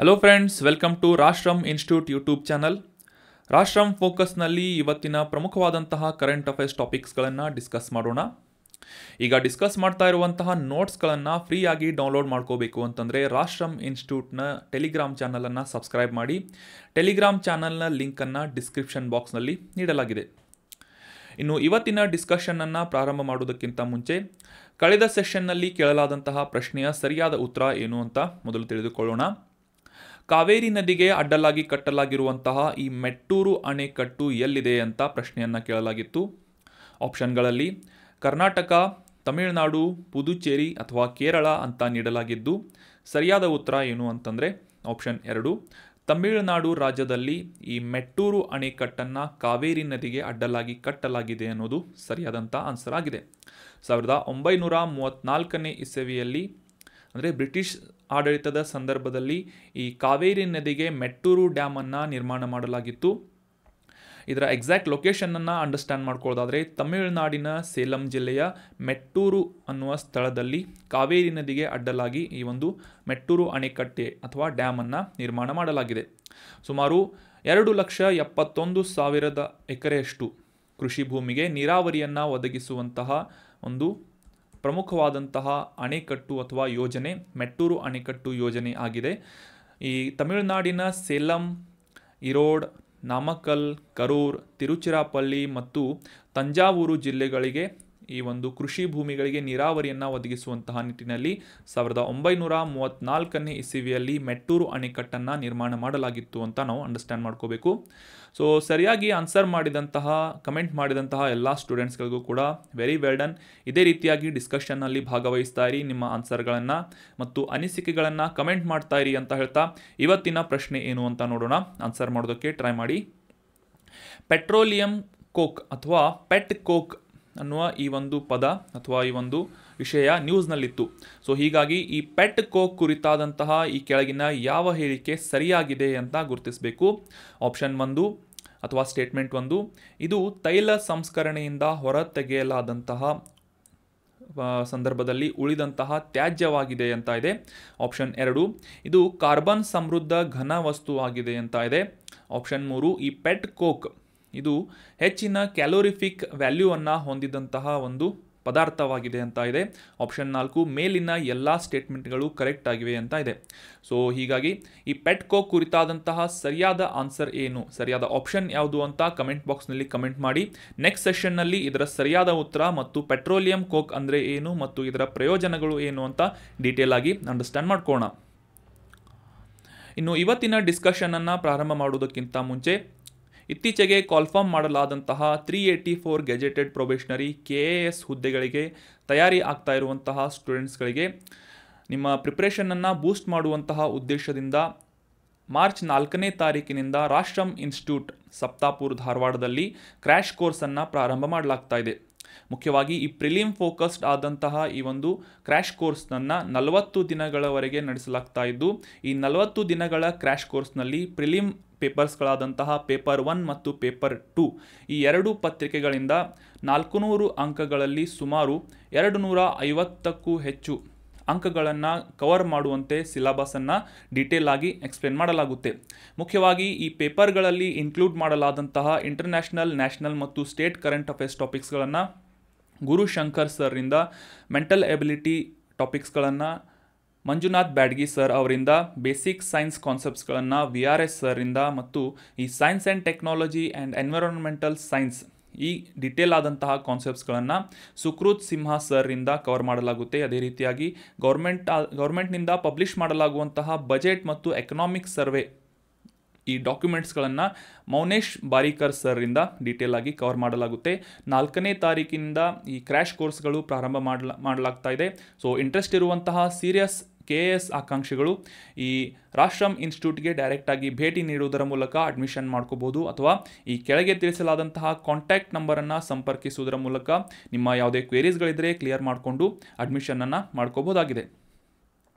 Hello friends, welcome to Rashtram institute YouTube channel. Rashtram ಫೋಕಸ್ನಲ್ಲಿ ಇವತ್ತಿನ ಪ್ರಮುಖವಾದಂತಹ ಕರೆಂಟ್ ಅಫೇರ್ಸ್ ಟಾಪಿಕ್ಸ್ಗಳನ್ನು ಡಿಸ್ಕಸ್ ಮಾಡೋಣ. ಈಗ ಡಿಸ್ಕಸ್ ಮಾಡ್ತಾ ಇರುವಂತಹ ನೋಟ್ಸ್ಗಳನ್ನು ಫ್ರೀಯಾಗಿ ಡೌನ್ಲೋಡ್ ಮಾಡ್ಕೋಬೇಕು ಅಂತಂದರೆ ರಾಷ್ಟ್ರಂ ಇನ್ಸ್ಟಿಟ್ಯೂಟ್ನ ಟೆಲಿಗ್ರಾಮ್ ಚಾನಲನ್ನು ಸಬ್ಸ್ಕ್ರೈಬ್ ಮಾಡಿ. ಟೆಲಿಗ್ರಾಮ್ ಚಾನಲ್ನ ಲಿಂಕನ್ನು ಡಿಸ್ಕ್ರಿಪ್ಷನ್ ಬಾಕ್ಸ್ನಲ್ಲಿ ನೀಡಲಾಗಿದೆ. ಇನ್ನು ಇವತ್ತಿನ ಡಿಸ್ಕಷನ್ನನ್ನು ಪ್ರಾರಂಭ ಮಾಡೋದಕ್ಕಿಂತ ಮುಂಚೆ ಕಳೆದ ಸೆಷನ್ನಲ್ಲಿ ಕೇಳಲಾದಂತಹ ಪ್ರಶ್ನೆಯ ಸರಿಯಾದ ಉತ್ತರ ಏನು ಅಂತ ಮೊದಲು ತಿಳಿದುಕೊಳ್ಳೋಣ. ಕಾವೇರಿ ನದಿಗೆ ಅಡ್ಡಲಾಗಿ ಕಟ್ಟಲಾಗಿರುವಂತಹ ಈ ಮೆಟ್ಟೂರು ಅಣೆಕಟ್ಟು ಎಲ್ಲಿದೆ ಅಂತ ಪ್ರಶ್ನೆಯನ್ನು ಕೇಳಲಾಗಿತ್ತು. ಆಪ್ಷನ್ಗಳಲ್ಲಿ ಕರ್ನಾಟಕ, ತಮಿಳುನಾಡು, ಪುದುಚೇರಿ ಅಥವಾ ಕೇರಳ ಅಂತ ನೀಡಲಾಗಿದ್ದು ಸರಿಯಾದ ಉತ್ತರ ಏನು ಅಂತಂದರೆ ಆಪ್ಷನ್ 2, ತಮಿಳುನಾಡು ರಾಜ್ಯದಲ್ಲಿ ಈ ಮೆಟ್ಟೂರು ಅಣೆಕಟ್ಟನ್ನು ಕಾವೇರಿ ನದಿಗೆ ಅಡ್ಡಲಾಗಿ ಕಟ್ಟಲಾಗಿದೆ ಅನ್ನೋದು ಸರಿಯಾದಂಥ ಆನ್ಸರ್ ಆಗಿದೆ. 1934ನೇ ಇಸವಿಯಲ್ಲಿ ಅಂದರೆ ಬ್ರಿಟಿಷ್ ಆಡಳಿತದ ಸಂದರ್ಭದಲ್ಲಿ ಈ ಕಾವೇರಿ ನದಿಗೆ ಮೆಟ್ಟೂರು ಡ್ಯಾಮನ್ನು ನಿರ್ಮಾಣ ಮಾಡಲಾಗಿತ್ತು. ಇದರ ಎಕ್ಸಾಕ್ಟ್ ಲೊಕೇಶನನ್ನು ಅಂಡರ್ಸ್ಟ್ಯಾಂಡ್ ಮಾಡ್ಕೊಳ್ಳೋದಾದರೆ ತಮಿಳುನಾಡಿನ ಸೇಲಂ ಜಿಲ್ಲೆಯ ಮೆಟ್ಟೂರು ಅನ್ನುವ ಸ್ಥಳದಲ್ಲಿ ಕಾವೇರಿ ನದಿಗೆ ಅಡ್ಡಲಾಗಿ ಈ ಒಂದು ಮೆಟ್ಟೂರು ಅಣೆಕಟ್ಟೆ ಅಥವಾ ಡ್ಯಾಮನ್ನು ನಿರ್ಮಾಣ ಮಾಡಲಾಗಿದೆ. ಸುಮಾರು 2,71,000 ಎಕರೆಯಷ್ಟು ಕೃಷಿ ಭೂಮಿಗೆ ನೀರಾವರಿಯನ್ನು ಒದಗಿಸುವಂತಹ ಒಂದು ಪ್ರಮುಖವಾದಂತಹ ಅಣೆಕಟ್ಟು ಅಥವಾ ಯೋಜನೆ ಮೆಟ್ಟೂರು ಅಣೆಕಟ್ಟು ಯೋಜನೆ ಆಗಿದೆ. ಈ ತಮಿಳುನಾಡಿನ ಸೇಲಂ, ಈರೋಡ್, ನಾಮಕ್ಕಲ್, ಕರೂರ್, ತಿರುಚಿರಾಪಳ್ಳಿ ಮತ್ತು ತಂಜಾವೂರು ಜಿಲ್ಲೆಗಳಿಗೆ ಈ ಒಂದು ಕೃಷಿ ಭೂಮಿಗಳಿಗೆ ನೀರಾವರಿಯನ್ನು ಒದಗಿಸುವಂತಹ ನಿಟ್ಟಿನಲ್ಲಿ 1934ನೇ ಇಸವಿಯಲ್ಲಿ ಮೆಟ್ಟೂರು ಅಣೆಕಟ್ಟನ್ನು ನಿರ್ಮಾಣ ಮಾಡಲಾಗಿತ್ತು ಅಂತ ನಾವು ಅಂಡರ್ಸ್ಟ್ಯಾಂಡ್ ಮಾಡ್ಕೋಬೇಕು. ಸೊ ಸರಿಯಾಗಿ ಆನ್ಸರ್ ಮಾಡಿದಂತಹ ಕಮೆಂಟ್ ಮಾಡಿದಂತಹ ಎಲ್ಲ ಸ್ಟೂಡೆಂಟ್ಸ್ಗಳಿಗೂ ಕೂಡ ವೆರಿ ವೆಲ್ ಡನ್. ಇದೇ ರೀತಿಯಾಗಿ ಡಿಸ್ಕಷನ್ನಲ್ಲಿ ಭಾಗವಹಿಸ್ತಾ ಇರಿ, ನಿಮ್ಮ ಆನ್ಸರ್ಗಳನ್ನು ಮತ್ತು ಅನಿಸಿಕೆಗಳನ್ನು ಕಮೆಂಟ್ ಮಾಡ್ತಾ ಇರಿ ಅಂತ ಹೇಳ್ತಾ ಇವತ್ತಿನ ಪ್ರಶ್ನೆ ಏನು ಅಂತ ನೋಡೋಣ. ಆನ್ಸರ್ ಮಾಡೋದಕ್ಕೆ ಟ್ರೈ ಮಾಡಿ. ಪೆಟ್ರೋಲಿಯಂ ಕೋಕ್ ಅಥವಾ ಪೆಟ್ ಕೋಕ್ ಅನ್ನುವ ಈ ಒಂದು ಪದ ಅಥವಾ ಈ ಒಂದು ವಿಷಯ ನ್ಯೂಸ್ನಲ್ಲಿತ್ತು. ಸೊ ಹೀಗಾಗಿ ಈ ಪೆಟ್ ಕೋಕ್ ಕುರಿತಾದಂತಹ ಈ ಕೆಳಗಿನ ಯಾವ ಹೇಳಿಕೆ ಸರಿಯಾಗಿದೆ ಅಂತ ಗುರುತಿಸಬೇಕು. ಆಪ್ಷನ್ 1 ಅಥವಾ ಸ್ಟೇಟ್ಮೆಂಟ್ 1, ಇದು ತೈಲ ಸಂಸ್ಕರಣೆಯಿಂದ ಹೊರತೆಗೆಯಲಾದಂತಹ ಸಂದರ್ಭದಲ್ಲಿ ಉಳಿದಂತಹ ತ್ಯಾಜ್ಯವಾಗಿದೆ ಅಂತ ಇದೆ. ಆಪ್ಷನ್ 2, ಇದು ಕಾರ್ಬನ್ ಸಮೃದ್ಧ ಘನ ವಸ್ತು ಆಗಿದೆ ಅಂತ ಇದೆ. ಆಪ್ಷನ್ 3, ಈ ಪೆಟ್ ಕೋಕ್ ಇದು ಹೆಚ್ಚಿನ ಕ್ಯಾಲೋರಿಫಿಕ್ ವ್ಯಾಲ್ಯೂವನ್ನು ಹೊಂದಿದಂತಹ ಒಂದು ಪದಾರ್ಥವಾಗಿದೆ ಅಂತ ಇದೆ. ಆಪ್ಷನ್ 4, ಮೇಲಿನ ಎಲ್ಲ ಸ್ಟೇಟ್ಮೆಂಟ್ಗಳು ಕರೆಕ್ಟ್ ಆಗಿವೆ ಅಂತ ಇದೆ. ಸೊ ಹೀಗಾಗಿ ಈ ಪೆಟ್ ಕೋಕ್ ಕುರಿತಾದಂತಹ ಸರಿಯಾದ ಆನ್ಸರ್ ಏನು, ಸರಿಯಾದ ಆಪ್ಷನ್ ಯಾವುದು ಅಂತ ಕಮೆಂಟ್ ಬಾಕ್ಸ್ನಲ್ಲಿ ಕಮೆಂಟ್ ಮಾಡಿ. ನೆಕ್ಸ್ಟ್ ಸೆಷನ್ನಲ್ಲಿ ಇದರ ಸರಿಯಾದ ಉತ್ತರ ಮತ್ತು ಪೆಟ್ರೋಲಿಯಂ ಕೋಕ್ ಅಂದರೆ ಏನು ಮತ್ತು ಇದರ ಪ್ರಯೋಜನಗಳು ಏನು ಅಂತ ಡೀಟೇಲ್ ಆಗಿ ಅಂಡರ್ಸ್ಟ್ಯಾಂಡ್ ಮಾಡ್ಕೋಣ. ಇನ್ನು ಇವತ್ತಿನ ಡಿಸ್ಕಷನನ್ನು ಪ್ರಾರಂಭ ಮಾಡುವುದಕ್ಕಿಂತ ಮುಂಚೆ ಇತ್ತೀಚೆಗೆ ಕಾಲ್ಫಾರ್ಮ್ ಮಾಡಲಾದಂತಹ 384 ಗೆಜೆಟೆಡ್ ಪ್ರೊಬೇಷನರಿ KAS ಹುದ್ದೆಗಳಿಗೆ ತಯಾರಿ ಆಗ್ತಾ ಇರುವಂತಹ ಸ್ಟೂಡೆಂಟ್ಸ್ಗಳಿಗೆ ನಿಮ್ಮ ಪ್ರಿಪ್ರೇಷನನ್ನು ಬೂಸ್ಟ್ ಮಾಡುವಂತಹ ಉದ್ದೇಶದಿಂದ ಮಾರ್ಚ್ 4ನೇ ತಾರೀಕಿನಿಂದ ರಾಷ್ಟ್ರಂ ಇನ್ಸ್ಟಿಟ್ಯೂಟ್ ಸಪ್ತಾಪುರ್ ಧಾರವಾಡದಲ್ಲಿ ಕ್ರ್ಯಾಶ್ ಕೋರ್ಸನ್ನು ಪ್ರಾರಂಭ ಮಾಡಲಾಗ್ತಾ ಇದೆ. ಮುಖ್ಯವಾಗಿ ಈ ಪ್ರಿಲಿಮ್ ಫೋಕಸ್ಡ್ ಆದಂತಹ ಈ ಒಂದು ಕ್ರ್ಯಾಶ್ ಕೋರ್ಸ್ನನ್ನು 40 ದಿನಗಳವರೆಗೆ ನಡೆಸಲಾಗ್ತಾ ಇದ್ದು ಈ 40 ದಿನಗಳ ಕ್ರ್ಯಾಶ್ ಕೋರ್ಸ್ನಲ್ಲಿ ಪ್ರಿಲಿಮ್ ಪೇಪರ್ಸ್ಗಳಾದಂತಹ ಪೇಪರ್ 1 ಮತ್ತು ಪೇಪರ್ 2 ಈ 2 ಪತ್ರಿಕೆಗಳಿಂದ 400 ಅಂಕಗಳಲ್ಲಿ ಸುಮಾರು 250ಕ್ಕೂ ಹೆಚ್ಚು ಅಂಕಗಳನ್ನು ಕವರ್ ಮಾಡುವಂತೆ ಸಿಲೆಬಸನ್ನು ಡೀಟೇಲ್ ಆಗಿ ಎಕ್ಸ್ಪ್ಲೇನ್ ಮಾಡಲಾಗುತ್ತೆ. ಮುಖ್ಯವಾಗಿ ಈ ಪೇಪರ್ಗಳಲ್ಲಿ ಇನ್ಕ್ಲೂಡ್ ಮಾಡಲಾದಂತಹ ಇಂಟರ್ನ್ಯಾಷನಲ್, ನ್ಯಾಷನಲ್ ಮತ್ತು ಸ್ಟೇಟ್ ಕರೆಂಟ್ ಅಫೇರ್ಸ್ ಟಾಪಿಕ್ಸ್ಗಳನ್ನು ಗುರುಶಂಕರ್ ಸರ್ರಿಂದ, ಮೆಂಟಲ್ ಎಬಿಲಿಟಿ ಟಾಪಿಕ್ಸ್ಗಳನ್ನು ಮಂಜುನಾಥ್ ಬ್ಯಾಡ್ಗಿ ಸರ್ ಅವರಿಂದ, ಬೇಸಿಕ್ ಸೈನ್ಸ್ ಕಾನ್ಸೆಪ್ಟ್ಸ್ಗಳನ್ನು VRS ಸರಿಂದ ಮತ್ತು ಈ science and technology and environmental science ಈ ಡಿಟೇಲ್ ಆದಂತಹ ಕಾನ್ಸೆಪ್ಟ್ಸ್ಗಳನ್ನು ಸುಕೃತ್ ಸಿಂಹ ಸರ್ರಿಂದ ಕವರ್ ಮಾಡಲಾಗುತ್ತೆ. ಅದೇ ರೀತಿಯಾಗಿ ಗೌರ್ಮೆಂಟ್ನಿಂದ ಪಬ್ಲಿಷ್ ಮಾಡಲಾಗುವಂತಹ ಬಜೆಟ್ ಮತ್ತು ಎಕನಾಮಿಕ್ ಸರ್ವೆ ಈ ಡಾಕ್ಯುಮೆಂಟ್ಸ್ಗಳನ್ನು ಮೌನೇಶ್ ಬಾರಿಕರ್ ಸರ್ರಿಂದ ಡೀಟೇಲ್ ಆಗಿ ಕವರ್ ಮಾಡಲಾಗುತ್ತೆ. 4ನೇ ತಾರೀಕಿನಿಂದ ಈ ಕ್ರ್ಯಾಶ್ ಕೋರ್ಸ್ಗಳು ಪ್ರಾರಂಭ ಮಾಡಲಾಗ್ತಾ ಇದೆ. ಸೊ ಇಂಟ್ರೆಸ್ಟ್ ಇರುವಂತಹ ಸೀರಿಯಸ್ KAS ಆಕಾಂಕ್ಷಿಗಳು ಈ ರಾಷ್ಟ್ರಂ ಇನ್ಸ್ಟಿಟ್ಯೂಟ್ಗೆ ಡೈರೆಕ್ಟಾಗಿ ಭೇಟಿ ನೀಡುವುದರ ಮೂಲಕ ಅಡ್ಮಿಷನ್ ಮಾಡ್ಕೋಬೋದು ಅಥವಾ ಈ ಕೆಳಗೆ ತಿಳಿಸಲಾದಂತಹ ಕಾಂಟ್ಯಾಕ್ಟ್ ನಂಬರನ್ನು ಸಂಪರ್ಕಿಸುವುದರ ಮೂಲಕ ನಿಮ್ಮ ಯಾವುದೇ ಕ್ವೇರೀಸ್ಗಳಿದ್ದರೆ ಕ್ಲಿಯರ್ ಮಾಡಿಕೊಂಡು ಅಡ್ಮಿಷನನ್ನು ಮಾಡ್ಕೋಬೋದಾಗಿದೆ.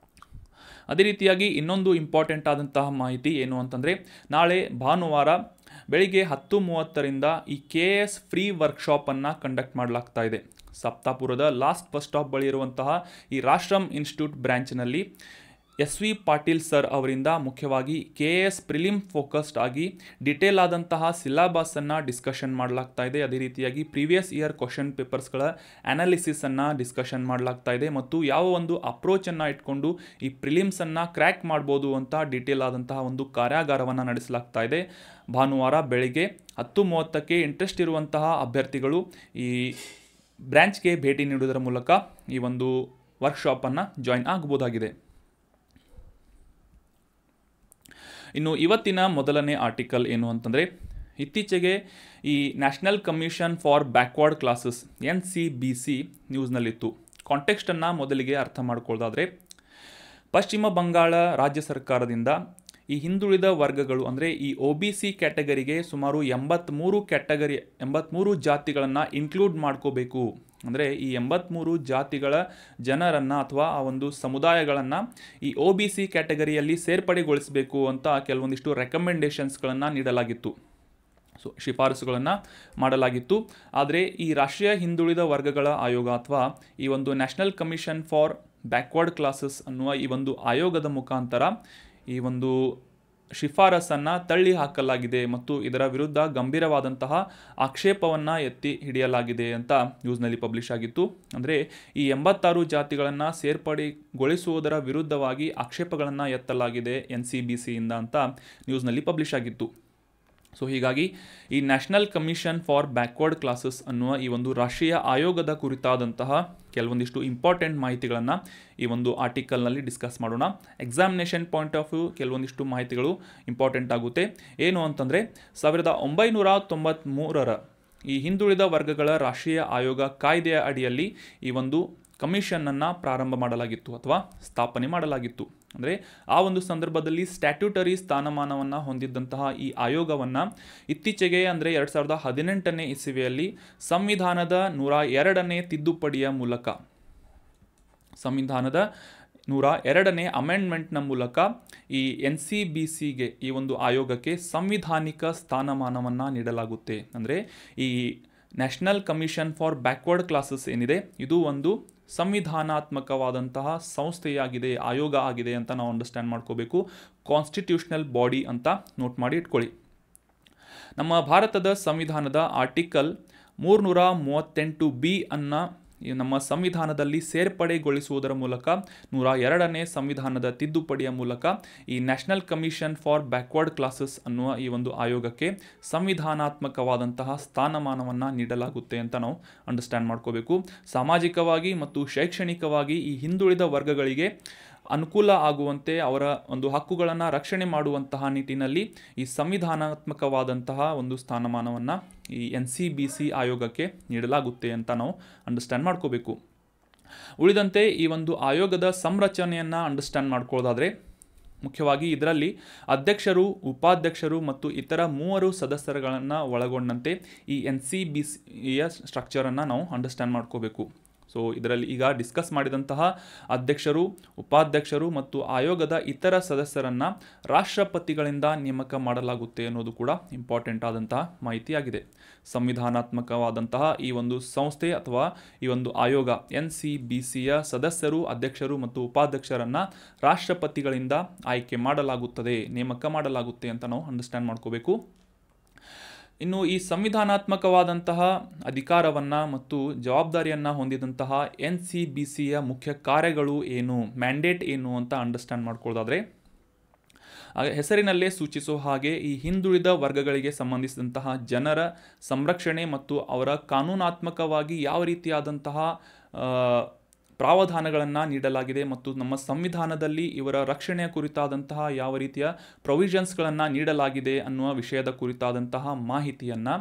ಅದೇ ರೀತಿಯಾಗಿ ಇನ್ನೊಂದು ಇಂಪಾರ್ಟೆಂಟ್ ಆದಂತಹ ಮಾಹಿತಿ ಏನು ಅಂತಂದರೆ ನಾಳೆ ಭಾನುವಾರ ಬೆಳಿಗ್ಗೆ 10:30ರಿಂದ ಈ KAS ಫ್ರೀ ವರ್ಕ್ಶಾಪನ್ನು ಕಂಡಕ್ಟ್ ಮಾಡಲಾಗ್ತಾ ಇದೆ. ಸಪ್ತಾಪುರದ ಲಾಸ್ಟ್ ಬಸ್ ಸ್ಟಾಪ್ ಬಳಿ ಇರುವಂತಹ ಈ ರಾಷ್ಟ್ರಂ ಇನ್ಸ್ಟಿಟ್ಯೂಟ್ ಬ್ರಾಂಚ್ನಲ್ಲಿ SV ಪಾಟೀಲ್ ಸರ್ ಅವರಿಂದ ಮುಖ್ಯವಾಗಿ KAS ಪ್ರಿಲಿಮ್ ಫೋಕಸ್ಡ್ ಆಗಿ ಡಿಟೇಲ್ ಆದಂತಹ ಸಿಲೆಬಸನ್ನು ಡಿಸ್ಕಷನ್ ಮಾಡಲಾಗ್ತಾ ಇದೆ. ಅದೇ ರೀತಿಯಾಗಿ ಪ್ರೀವಿಯಸ್ ಇಯರ್ ಕ್ವಶನ್ ಪೇಪರ್ಸ್ಗಳ ಅನಾಲಿಸಿಸನ್ನು ಡಿಸ್ಕಷನ್ ಮಾಡಲಾಗ್ತಾ ಇದೆ ಮತ್ತು ಯಾವ ಒಂದು ಅಪ್ರೋಚನ್ನು ಇಟ್ಕೊಂಡು ಈ ಪ್ರಿಲಿಮ್ಸನ್ನು ಕ್ರ್ಯಾಕ್ ಮಾಡ್ಬೋದು ಅಂತ ಡಿಟೇಲ್ ಆದಂತಹ ಒಂದು ಕಾರ್ಯಾಗಾರವನ್ನು ನಡೆಸಲಾಗ್ತಾ ಇದೆ. ಭಾನುವಾರ ಬೆಳಿಗ್ಗೆ 10:30ಕ್ಕೆ ಇಂಟ್ರೆಸ್ಟ್ ಇರುವಂತಹ ಅಭ್ಯರ್ಥಿಗಳು ಈ ಬ್ರಾಂಚ್ಗೆ ಭೇಟಿ ನೀಡುವುದರ ಮೂಲಕ ಈ ಒಂದು ವರ್ಕ್ಶಾಪನ್ನು ಜಾಯಿನ್ ಆಗಬಹುದಾಗಿದೆ. ಇನ್ನು ಇವತ್ತಿನ ಮೊದಲನೇ ಆರ್ಟಿಕಲ್ ಏನು ಅಂತಂದರೆ, ಇತ್ತೀಚೆಗೆ ಈ national commission for backward classes NCBC ನ್ಯೂಸ್ನಲ್ಲಿತ್ತು. ಕಾಂಟೆಕ್ಸ್ಟನ್ನು ಮೊದಲಿಗೆ ಅರ್ಥ ಮಾಡ್ಕೊಳ್ಳೋದಾದರೆ, ಪಶ್ಚಿಮ ಬಂಗಾಳ ರಾಜ್ಯ ಸರ್ಕಾರದಿಂದ ಈ ಹಿಂದುಳಿದ ವರ್ಗಗಳು ಅಂದರೆ ಈ OBC ಕ್ಯಾಟಗರಿಗೆ ಸುಮಾರು 83 ಜಾತಿಗಳನ್ನು ಇನ್ಕ್ಲೂಡ್ ಮಾಡ್ಕೋಬೇಕು. ಅಂದರೆ ಈ 83 ಜಾತಿಗಳ ಜನರನ್ನು ಅಥವಾ ಆ ಒಂದು ಸಮುದಾಯಗಳನ್ನು ಈ OBC ಕ್ಯಾಟಗರಿಯಲ್ಲಿ ಸೇರ್ಪಡೆಗೊಳಿಸಬೇಕು ಅಂತ ಕೆಲವೊಂದಿಷ್ಟು ರೆಕಮೆಂಡೇಷನ್ಸ್ಗಳನ್ನು ನೀಡಲಾಗಿತ್ತು, ಶಿಫಾರಸುಗಳನ್ನು ಮಾಡಲಾಗಿತ್ತು. ಆದರೆ ಈ ರಾಷ್ಟ್ರೀಯ ಹಿಂದುಳಿದ ವರ್ಗಗಳ ಆಯೋಗ ಅಥವಾ ಈ ಒಂದು national commission for backward classes ಅನ್ನುವ ಈ ಒಂದು ಆಯೋಗದ ಮುಖಾಂತರ ಈ ಒಂದು ಶಿಫಾರಸನ್ನು ತಳ್ಳಿ ಹಾಕಲಾಗಿದೆ ಮತ್ತು ಇದರ ವಿರುದ್ಧ ಗಂಭೀರವಾದಂತಹ ಆಕ್ಷೇಪವನ್ನು ಎತ್ತಿ ಹಿಡಿಯಲಾಗಿದೆ ಅಂತ ನ್ಯೂಸ್ನಲ್ಲಿ ಪಬ್ಲಿಷ್ ಆಗಿತ್ತು. ಅಂದರೆ ಈ 86 ಜಾತಿಗಳನ್ನು ಸೇರ್ಪಡೆಗೊಳಿಸುವುದರ ವಿರುದ್ಧವಾಗಿ ಆಕ್ಷೇಪಗಳನ್ನು ಎತ್ತಲಾಗಿದೆ NCBCಯಿಂದ ಅಂತ ನ್ಯೂಸ್ನಲ್ಲಿ ಪಬ್ಲಿಷ್ ಆಗಿತ್ತು. ಸೊ ಹೀಗಾಗಿ ಈ national commission for backward classes ಅನ್ನುವ ಈ ಒಂದು ರಾಷ್ಟ್ರೀಯ ಆಯೋಗದ ಕುರಿತಾದಂತಹ ಕೆಲವೊಂದಿಷ್ಟು ಇಂಪಾರ್ಟೆಂಟ್ ಮಾಹಿತಿಗಳನ್ನು ಈ ಒಂದು ಆರ್ಟಿಕಲ್ನಲ್ಲಿ ಡಿಸ್ಕಸ್ ಮಾಡೋಣ. ಎಕ್ಸಾಮಿನೇಷನ್ ಪಾಯಿಂಟ್ ಆಫ್ ವ್ಯೂ ಕೆಲವೊಂದಿಷ್ಟು ಮಾಹಿತಿಗಳು ಇಂಪಾರ್ಟೆಂಟ್ ಆಗುತ್ತೆ. ಏನು ಅಂತಂದರೆ, 1993ರ ಈ ಹಿಂದುಳಿದ ವರ್ಗಗಳ ರಾಷ್ಟ್ರೀಯ ಆಯೋಗ ಕಾಯ್ದೆಯ ಅಡಿಯಲ್ಲಿ ಈ ಒಂದು ಕಮಿಷನನ್ನು ಪ್ರಾರಂಭ ಮಾಡಲಾಗಿತ್ತು ಅಥವಾ ಸ್ಥಾಪನೆ ಮಾಡಲಾಗಿತ್ತು. ಅಂದರೆ ಆ ಒಂದು ಸಂದರ್ಭದಲ್ಲಿ ಸ್ಟ್ಯಾಟ್ಯೂಟರಿ ಸ್ಥಾನಮಾನವನ್ನು ಹೊಂದಿದ್ದಂತಹ ಈ ಆಯೋಗವನ್ನು ಇತ್ತೀಚೆಗೆ ಅಂದರೆ 2018ನೇ ಇಸವಿಯಲ್ಲಿ ಸಂವಿಧಾನದ 102ನೇ ತಿದ್ದುಪಡಿಯ ಮೂಲಕ, ಸಂವಿಧಾನದ 102ನೇ ಅಮೆಂಡ್ಮೆಂಟ್ನ ಮೂಲಕ ಈ NCBCಗೆ ಈ ಒಂದು ಆಯೋಗಕ್ಕೆ ಸಂವಿಧಾನಿಕ ಸ್ಥಾನಮಾನವನ್ನು ನೀಡಲಾಗುತ್ತೆ. ಅಂದರೆ ಈ national commission for backward classes ಏನಿದೆ, ಇದು ಒಂದು ಸಂವಿಧಾನಾತ್ಮಕವಾದಂತಹ ಸಂಸ್ಥೆಯಾಗಿದೆ, ಆಯೋಗ ಆಗಿದೆ ಅಂತ ನಾವು ಅಂಡರ್ಸ್ಟ್ಯಾಂಡ್ ಮಾಡ್ಕೋಬೇಕು. ಕಾನ್ಸ್ಟಿಟ್ಯೂಷನಲ್ ಬಾಡಿ ಅಂತ ನೋಟ್ ಮಾಡಿ ಇಟ್ಕೊಳ್ಳಿ. ನಮ್ಮ ಭಾರತದ ಸಂವಿಧಾನದ ಆರ್ಟಿಕಲ್ 338B ಅನ್ನು ನಮ್ಮ ಸಂವಿಧಾನದಲ್ಲಿ ಸೇರ್ಪಡೆಗೊಳಿಸುವುದರ ಮೂಲಕ 102ನೇ ಸಂವಿಧಾನದ ತಿದ್ದುಪಡಿಯ ಮೂಲಕ ಈ national commission for backward classes ಅನ್ನುವ ಈ ಒಂದು ಆಯೋಗಕ್ಕೆ ಸಂವಿಧಾನಾತ್ಮಕವಾದಂತಹ ಸ್ಥಾನಮಾನವನ್ನು ನೀಡಲಾಗುತ್ತೆ ಅಂತ ನಾವು ಅಂಡರ್ಸ್ಟ್ಯಾಂಡ್ ಮಾಡ್ಕೋಬೇಕು. ಸಾಮಾಜಿಕವಾಗಿ ಮತ್ತು ಶೈಕ್ಷಣಿಕವಾಗಿ ಈ ಹಿಂದುಳಿದ ವರ್ಗಗಳಿಗೆ ಅನುಕೂಲ ಆಗುವಂತೆ ಅವರ ಒಂದು ಹಕ್ಕುಗಳನ್ನು ರಕ್ಷಣೆ ಮಾಡುವಂತಹ ನಿಟ್ಟಿನಲ್ಲಿ ಈ ಸಂವಿಧಾನಾತ್ಮಕವಾದಂತಹ ಒಂದು ಸ್ಥಾನಮಾನವನ್ನು ಈ NCBC ಆಯೋಗಕ್ಕೆ ನೀಡಲಾಗುತ್ತೆ ಅಂತ ನಾವು ಅಂಡರ್ಸ್ಟ್ಯಾಂಡ್ ಮಾಡ್ಕೋಬೇಕು. ಉಳಿದಂತೆ ಈ ಒಂದು ಆಯೋಗದ ಸಂರಚನೆಯನ್ನು ಅಂಡರ್ಸ್ಟ್ಯಾಂಡ್ ಮಾಡ್ಕೊಳ್ಳೋದಾದರೆ, ಮುಖ್ಯವಾಗಿ ಇದರಲ್ಲಿ ಅಧ್ಯಕ್ಷರು, ಉಪಾಧ್ಯಕ್ಷರು ಮತ್ತು ಇತರ 3 ಸದಸ್ಯರುಗಳನ್ನು ಒಳಗೊಂಡಂತೆ ಈ NCBCಯ ಸ್ಟ್ರಕ್ಚರನ್ನು ನಾವು ಅಂಡರ್ಸ್ಟ್ಯಾಂಡ್ ಮಾಡ್ಕೋಬೇಕು. ಸೊ ಇದರಲ್ಲಿ ಈಗ ಡಿಸ್ಕಸ್ ಮಾಡಿದಂತಹ ಅಧ್ಯಕ್ಷರು, ಉಪಾಧ್ಯಕ್ಷರು ಮತ್ತು ಆಯೋಗದ ಇತರ ಸದಸ್ಯರನ್ನು ರಾಷ್ಟ್ರಪತಿಗಳಿಂದ ನೇಮಕ ಮಾಡಲಾಗುತ್ತೆ ಅನ್ನೋದು ಕೂಡ ಇಂಪಾರ್ಟೆಂಟ್ ಆದಂತಹ ಮಾಹಿತಿಯಾಗಿದೆ. ಸಂವಿಧಾನಾತ್ಮಕವಾದಂತಹ ಈ ಒಂದು ಸಂಸ್ಥೆ ಅಥವಾ ಈ ಒಂದು ಆಯೋಗ NCBCಯ ಸದಸ್ಯರು, ಅಧ್ಯಕ್ಷರು ಮತ್ತು ಉಪಾಧ್ಯಕ್ಷರನ್ನು ರಾಷ್ಟ್ರಪತಿಗಳಿಂದ ಆಯ್ಕೆ ಮಾಡಲಾಗುತ್ತದೆ, ನೇಮಕ ಮಾಡಲಾಗುತ್ತೆ ಅಂತ ನಾವು ಅಂಡರ್ಸ್ಟ್ಯಾಂಡ್ ಮಾಡ್ಕೋಬೇಕು. ಇನ್ನು ಈ ಸಂವಿಧಾನಾತ್ಮಕವಾದಂತಹ ಅಧಿಕಾರವನ್ನು ಮತ್ತು ಜವಾಬ್ದಾರಿಯನ್ನು ಹೊಂದಿದಂತಹ NCBCಯ ಮುಖ್ಯ ಕಾರ್ಯಗಳು ಏನು, ಮ್ಯಾಂಡೇಟ್ ಏನು ಅಂತ ಅಂಡರ್ಸ್ಟ್ಯಾಂಡ್ ಮಾಡ್ಕೊಳ್ಳೋದಾದರೆ, ಹೆಸರಿನಲ್ಲೇ ಸೂಚಿಸುವ ಹಾಗೆ ಈ ಹಿಂದುಳಿದ ವರ್ಗಗಳಿಗೆ ಸಂಬಂಧಿಸಿದಂತಹ ಜನರ ಸಂರಕ್ಷಣೆ ಮತ್ತು ಅವರ ಕಾನೂನಾತ್ಮಕವಾಗಿ ಯಾವ ರೀತಿಯಾದಂತಹ ಪ್ರಾವಧಾನಗಳನ್ನು ನೀಡಲಾಗಿದೆ ಮತ್ತು ನಮ್ಮ ಸಂವಿಧಾನದಲ್ಲಿ ಇವರ ರಕ್ಷಣೆಯ ಕುರಿತಾದಂತಹ ಯಾವ ರೀತಿಯ ಪ್ರೊವಿಷನ್ಸ್ಗಳನ್ನು ನೀಡಲಾಗಿದೆ ಅನ್ನುವ ವಿಷಯದ ಕುರಿತಾದಂತಹ ಮಾಹಿತಿಯನ್ನು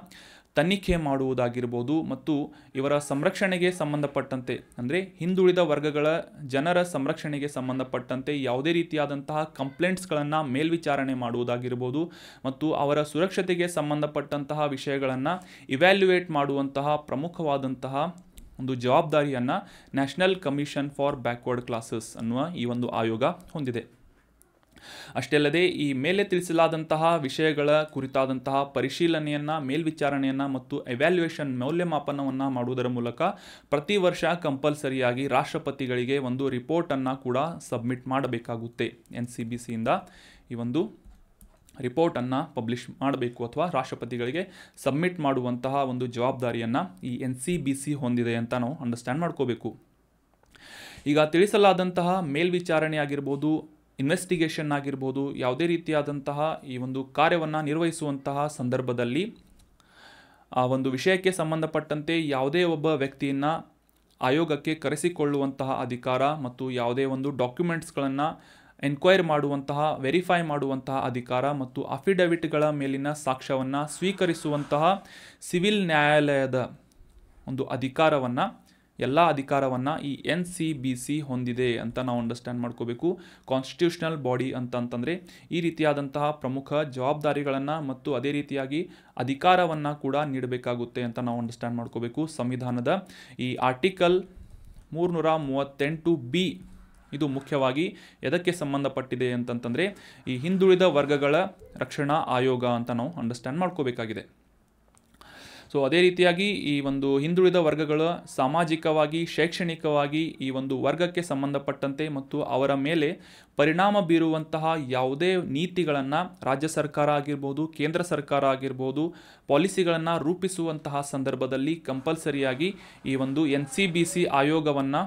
ತನಿಖೆ ಮಾಡುವುದಾಗಿರ್ಬೋದು ಮತ್ತು ಇವರ ಸಂರಕ್ಷಣೆಗೆ ಸಂಬಂಧಪಟ್ಟಂತೆ ಅಂದರೆ ಹಿಂದುಳಿದ ವರ್ಗಗಳ ಜನರ ಸಂರಕ್ಷಣೆಗೆ ಸಂಬಂಧಪಟ್ಟಂತೆ ಯಾವುದೇ ರೀತಿಯಾದಂತಹ ಕಂಪ್ಲೇಂಟ್ಸ್ಗಳನ್ನು ಮೇಲ್ವಿಚಾರಣೆ ಮಾಡುವುದಾಗಿರ್ಬೋದು ಮತ್ತು ಅವರ ಸುರಕ್ಷತೆಗೆ ಸಂಬಂಧಪಟ್ಟಂತಹ ವಿಷಯಗಳನ್ನು ಇವ್ಯಾಲ್ಯುಯೇಟ್ ಮಾಡುವಂತಹ ಪ್ರಮುಖವಾದಂತಹ ಒಂದು ಜವಾಬ್ದಾರಿಯನ್ನು national commission for backward classes ಅನ್ನುವ ಈ ಒಂದು ಆಯೋಗ ಹೊಂದಿದೆ. ಅಷ್ಟೇ ಅಲ್ಲದೆ ಈ ಮೇಲೆ ತಿಳಿಸಲಾದಂತಹ ವಿಷಯಗಳ ಕುರಿತಾದಂತಹ ಪರಿಶೀಲನೆಯನ್ನು, ಮೇಲ್ವಿಚಾರಣೆಯನ್ನು ಮತ್ತು ಎವ್ಯಾಲ್ಯೂಯೇಷನ್ ಮೌಲ್ಯಮಾಪನವನ್ನು ಮಾಡುವುದರ ಮೂಲಕ ಪ್ರತಿ ವರ್ಷ ಕಂಪಲ್ಸರಿಯಾಗಿ ರಾಷ್ಟ್ರಪತಿಗಳಿಗೆ ಒಂದು ರಿಪೋರ್ಟನ್ನು ಕೂಡ ಸಬ್ಮಿಟ್ ಮಾಡಬೇಕಾಗುತ್ತೆ. NCBCಯಿಂದ ಈ ಒಂದು ರಿಪೋರ್ಟನ್ನು ಪಬ್ಲಿಷ್ ಮಾಡಬೇಕು ಅಥವಾ ರಾಷ್ಟ್ರಪತಿಗಳಿಗೆ ಸಬ್ಮಿಟ್ ಮಾಡುವಂತಹ ಒಂದು ಜವಾಬ್ದಾರಿಯನ್ನು ಈ NCBC ಹೊಂದಿದೆ ಅಂತ ನಾವು ಅಂಡರ್ಸ್ಟ್ಯಾಂಡ್ ಮಾಡ್ಕೋಬೇಕು. ಈಗ ತಿಳಿಸಲಾದಂತಹ ಮೇಲ್ವಿಚಾರಣೆ ಆಗಿರ್ಬೋದು, ಇನ್ವೆಸ್ಟಿಗೇಷನ್ ಆಗಿರ್ಬೋದು, ಯಾವುದೇ ರೀತಿಯಾದಂತಹ ಈ ಒಂದು ಕಾರ್ಯವನ್ನು ನಿರ್ವಹಿಸುವಂತಹ ಸಂದರ್ಭದಲ್ಲಿ ಆ ಒಂದು ವಿಷಯಕ್ಕೆ ಸಂಬಂಧಪಟ್ಟಂತೆ ಯಾವುದೇ ಒಬ್ಬ ವ್ಯಕ್ತಿಯನ್ನು ಆಯೋಗಕ್ಕೆ ಕರೆಸಿಕೊಳ್ಳುವಂತಹ ಅಧಿಕಾರ ಮತ್ತು ಯಾವುದೇ ಒಂದು ಡಾಕ್ಯುಮೆಂಟ್ಸ್ಗಳನ್ನು ಎನ್ಕ್ವೈರ್ ಮಾಡುವಂತಹ, ವೆರಿಫೈ ಮಾಡುವಂತಹ ಅಧಿಕಾರ ಮತ್ತು ಅಫಿಡವಿಟ್ಗಳ ಮೇಲಿನ ಸಾಕ್ಷ್ಯವನ್ನು ಸ್ವೀಕರಿಸುವಂತಹ ಸಿವಿಲ್ ನ್ಯಾಯಾಲಯದ ಒಂದು ಅಧಿಕಾರವನ್ನು, ಎಲ್ಲ ಅಧಿಕಾರವನ್ನು ಈ NCBC ಹೊಂದಿದೆ ಅಂತ ನಾವು ಅಂಡರ್ಸ್ಟ್ಯಾಂಡ್ ಮಾಡ್ಕೋಬೇಕು. ಕಾನ್ಸ್ಟಿಟ್ಯೂಷನಲ್ ಬಾಡಿ ಅಂತಂತಂದರೆ ಈ ರೀತಿಯಾದಂತಹ ಪ್ರಮುಖ ಜವಾಬ್ದಾರಿಗಳನ್ನು ಮತ್ತು ಅದೇ ರೀತಿಯಾಗಿ ಅಧಿಕಾರವನ್ನು ಕೂಡ ನೀಡಬೇಕಾಗುತ್ತೆ ಅಂತ ನಾವು ಅಂಡರ್ಸ್ಟ್ಯಾಂಡ್ ಮಾಡ್ಕೋಬೇಕು. ಸಂವಿಧಾನದ ಈ ಆರ್ಟಿಕಲ್ 338B ಇದು ಮುಖ್ಯವಾಗಿ ಎದಕ್ಕೆ ಸಂಬಂಧಪಟ್ಟಿದೆ ಅಂತಂತಂದರೆ ಈ ಹಿಂದುಳಿದ ವರ್ಗಗಳ ರಕ್ಷಣಾ ಆಯೋಗ ಅಂತ ನಾವು ಅಂಡರ್ಸ್ಟ್ಯಾಂಡ್ ಮಾಡ್ಕೋಬೇಕಾಗಿದೆ. ಸೊ ಅದೇ ರೀತಿಯಾಗಿ ಈ ಒಂದು ಹಿಂದುಳಿದ ವರ್ಗಗಳ ಸಾಮಾಜಿಕವಾಗಿ, ಶೈಕ್ಷಣಿಕವಾಗಿ ಈ ಒಂದು ವರ್ಗಕ್ಕೆ ಸಂಬಂಧಪಟ್ಟಂತೆ ಮತ್ತು ಅವರ ಮೇಲೆ ಪರಿಣಾಮ ಬೀರುವಂತಹ ಯಾವುದೇ ನೀತಿಗಳನ್ನು ರಾಜ್ಯ ಸರ್ಕಾರ ಆಗಿರ್ಬೋದು, ಕೇಂದ್ರ ಸರ್ಕಾರ ಆಗಿರ್ಬೋದು, ಪಾಲಿಸಿಗಳನ್ನು ರೂಪಿಸುವಂತಹ ಸಂದರ್ಭದಲ್ಲಿ ಕಂಪಲ್ಸರಿಯಾಗಿ ಈ ಒಂದು NCBC ಆಯೋಗವನ್ನು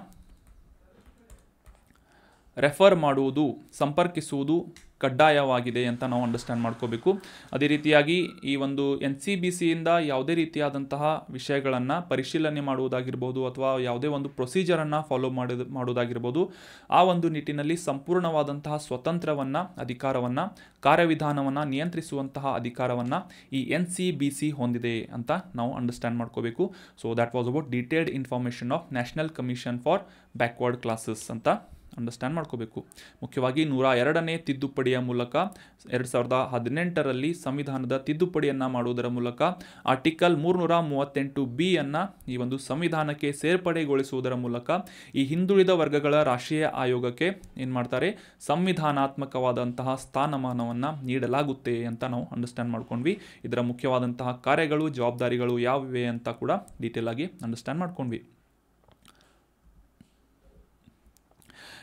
ರೆಫರ್ ಮಾಡುವುದು, ಸಂಪರ್ಕಿಸುವುದು ಕಡ್ಡಾಯವಾಗಿದೆ ಅಂತ ನಾವು ಅಂಡರ್ಸ್ಟ್ಯಾಂಡ್ ಮಾಡ್ಕೋಬೇಕು. ಅದೇ ರೀತಿಯಾಗಿ ಈ ಒಂದು NCBCಯಿಂದ ಯಾವುದೇ ರೀತಿಯಾದಂತಹ ವಿಷಯಗಳನ್ನು ಪರಿಶೀಲನೆ ಮಾಡುವುದಾಗಿರ್ಬೋದು ಅಥವಾ ಯಾವುದೇ ಒಂದು ಪ್ರೊಸೀಜರನ್ನು ಫಾಲೋ ಮಾಡುವುದಾಗಿರ್ಬೋದು, ಆ ಒಂದು ನಿಟ್ಟಿನಲ್ಲಿ ಸಂಪೂರ್ಣವಾದಂತಹ ಸ್ವತಂತ್ರವನ್ನು, ಅಧಿಕಾರವನ್ನು, ಕಾರ್ಯವಿಧಾನವನ್ನು ನಿಯಂತ್ರಿಸುವಂತಹ ಅಧಿಕಾರವನ್ನು ಈ NCBC ಹೊಂದಿದೆ ಅಂತ ನಾವು ಅಂಡರ್ಸ್ಟ್ಯಾಂಡ್ ಮಾಡ್ಕೋಬೇಕು. So that was about detailed information of national commission for backward classes ಅಂತ ಅಂಡರ್ಸ್ಟ್ಯಾಂಡ್ ಮಾಡ್ಕೋಬೇಕು. ಮುಖ್ಯವಾಗಿ 102ನೇ ತಿದ್ದುಪಡಿಯ ಮೂಲಕ 2018ರಲ್ಲಿ ಸಂವಿಧಾನದ ತಿದ್ದುಪಡಿಯನ್ನು ಮಾಡುವುದರ ಮೂಲಕ ಆರ್ಟಿಕಲ್ 338B ಅನ್ನು ಈ ಒಂದು ಸಂವಿಧಾನಕ್ಕೆ ಸೇರ್ಪಡೆಗೊಳಿಸುವುದರ ಮೂಲಕ ಈ ಹಿಂದುಳಿದ ವರ್ಗಗಳ ರಾಷ್ಟ್ರೀಯ ಆಯೋಗಕ್ಕೆ ಏನು ಮಾಡ್ತಾರೆ, ಸಂವಿಧಾನಾತ್ಮಕವಾದಂತಹ ಸ್ಥಾನಮಾನವನ್ನು ನೀಡಲಾಗುತ್ತೆ ಅಂತ ನಾವು ಅಂಡರ್ಸ್ಟ್ಯಾಂಡ್ ಮಾಡ್ಕೊಂಡ್ವಿ. ಇದರ ಮುಖ್ಯವಾದಂತಹ ಕಾರ್ಯಗಳು, ಜವಾಬ್ದಾರಿಗಳು ಯಾವಿವೆ ಅಂತ ಕೂಡ ಡೀಟೇಲ್ ಆಗಿ ಅಂಡರ್ಸ್ಟ್ಯಾಂಡ್ ಮಾಡ್ಕೊಂಡ್ವಿ.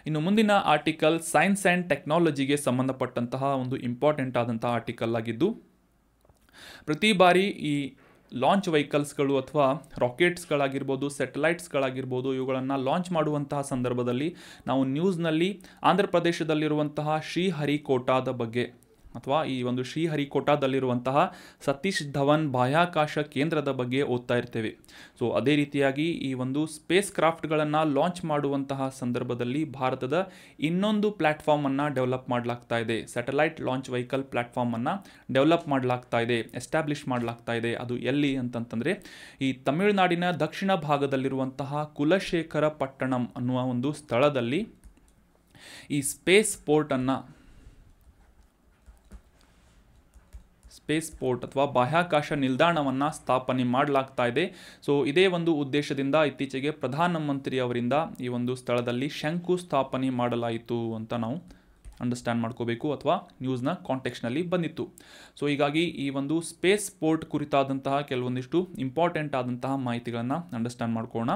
ಇನ್ನು ಮುಂದಿನ ಆರ್ಟಿಕಲ್ ಸೈನ್ಸ್ ಆ್ಯಂಡ್ ಟೆಕ್ನಾಲಜಿಗೆ ಸಂಬಂಧಪಟ್ಟಂತಹ ಒಂದು ಇಂಪಾರ್ಟೆಂಟ್ ಆದಂತಹ ಆರ್ಟಿಕಲ್ ಆಗಿದ್ದು, ಪ್ರತಿ ಬಾರಿ ಈ ಲಾಂಚ್ ವೆಹಿಕಲ್ಸ್ಗಳು ಅಥವಾ ರಾಕೆಟ್ಸ್ಗಳಾಗಿರ್ಬೋದು, ಸ್ಯಾಟಲೈಟ್ಸ್ಗಳಾಗಿರ್ಬೋದು, ಇವುಗಳನ್ನು ಲಾಂಚ್ ಮಾಡುವಂತಹ ಸಂದರ್ಭದಲ್ಲಿ ನಾವು ನ್ಯೂಸ್ನಲ್ಲಿ ಆಂಧ್ರ ಪ್ರದೇಶದಲ್ಲಿರುವಂತಹ ಶ್ರೀಹರಿಕೋಟಾದ ಬಗ್ಗೆ ಅಥವಾ ಈ ಒಂದು ಶ್ರೀಹರಿಕೋಟಾದಲ್ಲಿರುವಂತಹ ಸತೀಶ್ ಧವನ್ ಬಾಹ್ಯಾಕಾಶ ಕೇಂದ್ರದ ಬಗ್ಗೆ ಓದ್ತಾ ಇರ್ತೇವೆ. ಸೊ ಅದೇ ರೀತಿಯಾಗಿ ಈ ಒಂದು ಸ್ಪೇಸ್ ಕ್ರಾಫ್ಟ್ಗಳನ್ನು ಲಾಂಚ್ ಮಾಡುವಂತಹ ಸಂದರ್ಭದಲ್ಲಿ ಭಾರತದ ಇನ್ನೊಂದು ಪ್ಲ್ಯಾಟ್ಫಾರ್ಮನ್ನು ಡೆವಲಪ್ ಮಾಡಲಾಗ್ತಾ ಇದೆ. ಸ್ಯಾಟಲೈಟ್ ಲಾಂಚ್ ವೆಹಿಕಲ್ ಪ್ಲ್ಯಾಟ್ಫಾರ್ಮನ್ನು ಡೆವಲಪ್ ಮಾಡಲಾಗ್ತಾ ಇದೆ, ಎಸ್ಟಾಬ್ಲಿಷ್ ಮಾಡಲಾಗ್ತಾ ಇದೆ. ಅದು ಎಲ್ಲಿ ಅಂತಂತಂದರೆ ಈ ತಮಿಳುನಾಡಿನ ದಕ್ಷಿಣ ಭಾಗದಲ್ಲಿರುವಂತಹ ಕುಲಶೇಖರ ಪಟ್ಟಣಂ ಅನ್ನುವ ಒಂದು ಸ್ಥಳದಲ್ಲಿ ಈ ಸ್ಪೇಸ್ ಪೋರ್ಟ್ ಅಥವಾ ಬಾಹ್ಯಾಕಾಶ ನಿಲ್ದಾಣವನ್ನು ಸ್ಥಾಪನೆ ಮಾಡಲಾಗ್ತಾ ಇದೆ. ಸೊ ಇದೇ ಒಂದು ಉದ್ದೇಶದಿಂದ ಇತ್ತೀಚೆಗೆ ಪ್ರಧಾನಮಂತ್ರಿ ಅವರಿಂದ ಈ ಒಂದು ಸ್ಥಳದಲ್ಲಿ ಶಂಕು ಸ್ಥಾಪನೆ ಮಾಡಲಾಯಿತು ಅಂತ ನಾವು ಅಂಡರ್ಸ್ಟ್ಯಾಂಡ್ ಮಾಡ್ಕೋಬೇಕು ಅಥವಾ ನ್ಯೂಸ್ನ ಕಾಂಟೆಕ್ಸ್ಟ್ನಲ್ಲಿ ಬಂದಿತ್ತು. ಸೊ ಹೀಗಾಗಿ ಈ ಒಂದು ಸ್ಪೇಸ್ ಪೋರ್ಟ್ ಕುರಿತಾದಂತಹ ಕೆಲವೊಂದಿಷ್ಟು ಇಂಪಾರ್ಟೆಂಟ್ ಆದಂತಹ ಮಾಹಿತಿಗಳನ್ನು ಅಂಡರ್ಸ್ಟ್ಯಾಂಡ್ ಮಾಡ್ಕೊಳ್ಳೋಣ.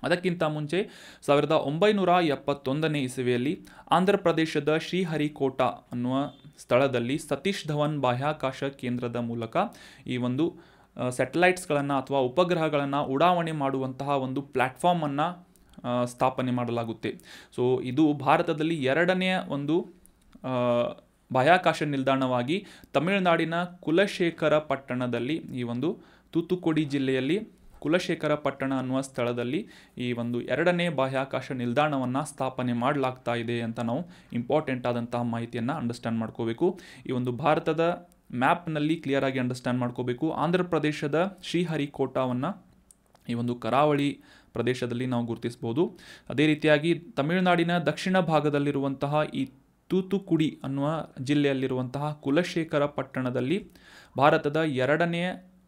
ಅದಕ್ಕಿಂತ ಮುಂಚೆ 1971ನೇ ಇಸವಿಯಲ್ಲಿ ಆಂಧ್ರ ಪ್ರದೇಶದ ಶ್ರೀಹರಿಕೋಟಾ ಅನ್ನುವ ಸ್ಥಳದಲ್ಲಿ ಸತೀಶ್ ಧವನ್ ಬಾಹ್ಯಾಕಾಶ ಕೇಂದ್ರದ ಮೂಲಕ ಈ ಒಂದು ಸ್ಯಾಟಲೈಟ್ಸ್ಗಳನ್ನು ಅಥವಾ ಉಪಗ್ರಹಗಳನ್ನು ಉಡಾವಣೆ ಮಾಡುವಂತಹ ಒಂದು ಪ್ಲ್ಯಾಟ್ಫಾರ್ಮನ್ನು ಸ್ಥಾಪನೆ ಮಾಡಲಾಗುತ್ತೆ. ಸೊ ಇದು ಭಾರತದಲ್ಲಿ 2ನೇ ಒಂದು ಬಾಹ್ಯಾಕಾಶ ನಿಲ್ದಾಣವಾಗಿ ತಮಿಳುನಾಡಿನ ಕುಲಶೇಖರ ಪಟ್ಟಣದಲ್ಲಿ, ಈ ಒಂದು ತೂತುಕುಡಿ ಜಿಲ್ಲೆಯಲ್ಲಿ ಕುಲಶೇಖರ ಪಟ್ಟಣ ಅನ್ನುವ ಸ್ಥಳದಲ್ಲಿ ಈ ಒಂದು 2ನೇ ಬಾಹ್ಯಾಕಾಶ ನಿಲ್ದಾಣವನ್ನು ಸ್ಥಾಪನೆ ಮಾಡಲಾಗ್ತಾ ಇದೆ ಅಂತ ನಾವು ಇಂಪಾರ್ಟೆಂಟ್ ಆದಂತಹ ಮಾಹಿತಿಯನ್ನು ಅಂಡರ್ಸ್ಟ್ಯಾಂಡ್ ಮಾಡ್ಕೋಬೇಕು. ಈ ಒಂದು ಭಾರತದ ಮ್ಯಾಪ್ನಲ್ಲಿ ಕ್ಲಿಯರ್ ಆಗಿ ಅಂಡರ್ಸ್ಟ್ಯಾಂಡ್ ಮಾಡ್ಕೋಬೇಕು. ಆಂಧ್ರ ಪ್ರದೇಶದ ಶ್ರೀಹರಿಕೋಟಾವನ್ನು ಈ ಒಂದು ಕರಾವಳಿ ಪ್ರದೇಶದಲ್ಲಿ ನಾವು ಗುರುತಿಸ್ಬೋದು. ಅದೇ ರೀತಿಯಾಗಿ ತಮಿಳುನಾಡಿನ ದಕ್ಷಿಣ ಭಾಗದಲ್ಲಿರುವಂತಹ ಈ ತೂತುಕುಡಿ ಅನ್ನುವ ಜಿಲ್ಲೆಯಲ್ಲಿರುವಂತಹ ಕುಲಶೇಖರ ಪಟ್ಟಣದಲ್ಲಿ ಭಾರತದ 2ನೇ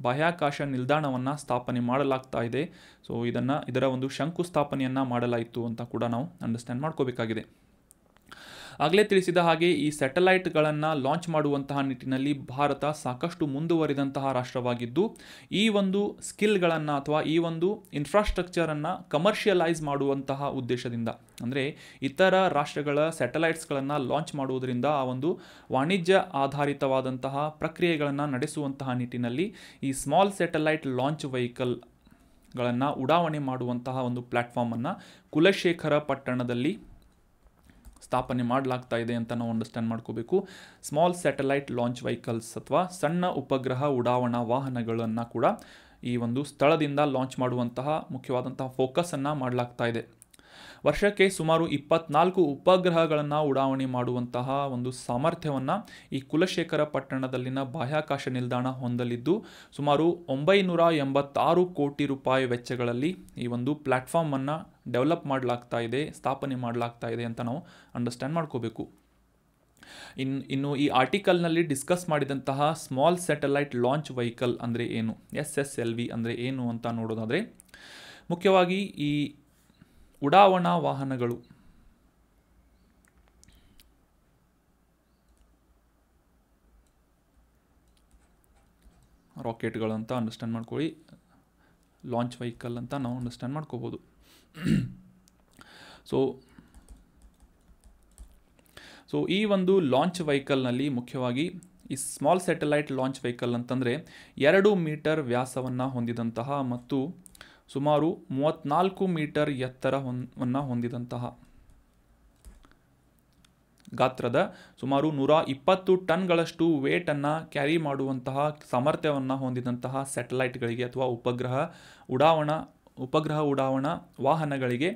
ಬಾಹ್ಯಾಕಾಶ ನಿಲ್ದಾಣವನ್ನು ಸ್ಥಾಪನೆ ಮಾಡಲಾಗ್ತಾ ಇದೆ. ಸೊ ಇದರ ಒಂದು ಶಂಕುಸ್ಥಾಪನೆಯನ್ನು ಮಾಡಲಾಯಿತು ಅಂತ ಕೂಡ ನಾವು ಅಂಡರ್ಸ್ಟ್ಯಾಂಡ್ ಮಾಡ್ಕೋಬೇಕಾಗಿದೆ. ಆಗಲೇ ತಿಳಿಸಿದ ಹಾಗೆ ಈ ಸ್ಯಾಟಲೈಟ್ಗಳನ್ನು ಲಾಂಚ್ ಮಾಡುವಂತಹ ನಿಟ್ಟಿನಲ್ಲಿ ಭಾರತ ಸಾಕಷ್ಟು ಮುಂದುವರಿದಂತಹ ರಾಷ್ಟ್ರವಾಗಿದ್ದು ಈ ಒಂದು ಸ್ಕಿಲ್ಗಳನ್ನು ಅಥವಾ ಈ ಒಂದು ಇನ್ಫ್ರಾಸ್ಟ್ರಕ್ಚರನ್ನು ಕಮರ್ಷಿಯಲೈಸ್ ಮಾಡುವಂತಹ ಉದ್ದೇಶದಿಂದ, ಅಂದರೆ ಇತರ ರಾಷ್ಟ್ರಗಳ ಸ್ಯಾಟಲೈಟ್ಸ್ಗಳನ್ನು ಲಾಂಚ್ ಮಾಡುವುದರಿಂದ ಆ ಒಂದು ವಾಣಿಜ್ಯ ಆಧಾರಿತವಾದಂತಹ ಪ್ರಕ್ರಿಯೆಗಳನ್ನು ನಡೆಸುವಂತಹ ನಿಟ್ಟಿನಲ್ಲಿ ಈ ಸ್ಮಾಲ್ ಸ್ಯಾಟಲೈಟ್ ಲಾಂಚ್ ವೆಹಿಕಲ್ಗಳನ್ನು ಉಡಾವಣೆ ಮಾಡುವಂತಹ ಒಂದು ಪ್ಲ್ಯಾಟ್ಫಾರ್ಮನ್ನು ಕುಲಶೇಖರ ಪಟ್ಟಣದಲ್ಲಿ ಸ್ಥಾಪನೆ ಮಾಡಲಾಗ್ತಾ ಇದೆ ಅಂತ ನಾವು ಅಂಡರ್ಸ್ಟ್ಯಾಂಡ್ ಮಾಡ್ಕೋಬೇಕು. ಸ್ಮಾಲ್ ಸ್ಯಾಟಲೈಟ್ ಲಾಂಚ್ ವೆಹಿಕಲ್ಸ್ ಅಥವಾ ಸಣ್ಣ ಉಪಗ್ರಹ ಉಡಾವಣಾ ವಾಹನಗಳನ್ನು ಕೂಡ ಈ ಒಂದು ಸ್ಥಳದಿಂದ ಲಾಂಚ್ ಮಾಡುವಂತಹ ಮುಖ್ಯವಾದಂತಹ ಫೋಕಸನ್ನು ಮಾಡಲಾಗ್ತಾ ಇದೆ. ವರ್ಷಕ್ಕೆ ಸುಮಾರು 24 ಉಪಗ್ರಹಗಳನ್ನು ಉಡಾವಣೆ ಮಾಡುವಂತಹ ಒಂದು ಸಾಮರ್ಥ್ಯವನ್ನು ಈ ಕುಲಶೇಖರ ಪಟ್ಟಣದಲ್ಲಿನ ಬಾಹ್ಯಾಕಾಶ ನಿಲ್ದಾಣ ಹೊಂದಲಿದ್ದು ಸುಮಾರು 986 ಕೋಟಿ ರೂಪಾಯಿ ವೆಚ್ಚಗಳಲ್ಲಿ ಈ ಒಂದು ಪ್ಲ್ಯಾಟ್ಫಾರ್ಮನ್ನು ಡೆವಲಪ್ ಮಾಡಲಾಗ್ತಾ ಇದೆ, ಸ್ಥಾಪನೆ ಮಾಡಲಾಗ್ತಾ ಇದೆ ಅಂತ ನಾವು ಅಂಡರ್ಸ್ಟ್ಯಾಂಡ್ ಮಾಡ್ಕೋಬೇಕು. ಇನ್ನು ಈ ಆರ್ಟಿಕಲ್ನಲ್ಲಿ ಡಿಸ್ಕಸ್ ಮಾಡಿದಂತಹ ಸ್ಮಾಲ್ ಸ್ಯಾಟಲೈಟ್ ಲಾಂಚ್ ವೆಹಿಕಲ್ ಅಂದರೆ ಏನು, SSLV ಅಂದರೆ ಏನು ಅಂತ ನೋಡೋದಾದರೆ, ಮುಖ್ಯವಾಗಿ ಈ ಉಡಾವಣಾ ವಾಹನಗಳು ರಾಕೆಟ್ಗಳು ಅಂತ ಅಂಡರ್ಸ್ಟ್ಯಾಂಡ್ ಮಾಡ್ಕೊಳ್ಳಿ, ಲಾಂಚ್ ವೆಹಿಕಲ್ ಅಂತ ನಾವು ಅಂಡರ್ಸ್ಟ್ಯಾಂಡ್ ಮಾಡ್ಕೋಬೋದು. ಸೊ ಈ ಒಂದು ಲಾಂಚ್ ವೆಹಿಕಲ್ನಲ್ಲಿ ಮುಖ್ಯವಾಗಿ ಈ ಸ್ಮಾಲ್ ಸ್ಯಾಟಲೈಟ್ ಲಾಂಚ್ ವೆಹಿಕಲ್ ಅಂತಂದರೆ 2 ಮೀಟರ್ ವ್ಯಾಸವನ್ನು ಹೊಂದಿದಂತಹ ಮತ್ತು ಸುಮಾರು 34 ಮೀಟರ್ ಎತ್ತರವನ್ನು ಹೊಂದಿದಂತಹ ಗಾತ್ರದ ಸುಮಾರು 120 ಟನ್ಗಳಷ್ಟು ವೇಟನ್ನು ಕ್ಯಾರಿ ಮಾಡುವಂತಹ ಸಾಮರ್ಥ್ಯವನ್ನು ಹೊಂದಿದಂತಹ ಸ್ಯಾಟಲೈಟ್ಗಳಿಗೆ ಅಥವಾ ಉಪಗ್ರಹ ಉಡಾವಣಾ ವಾಹನಗಳಿಗೆ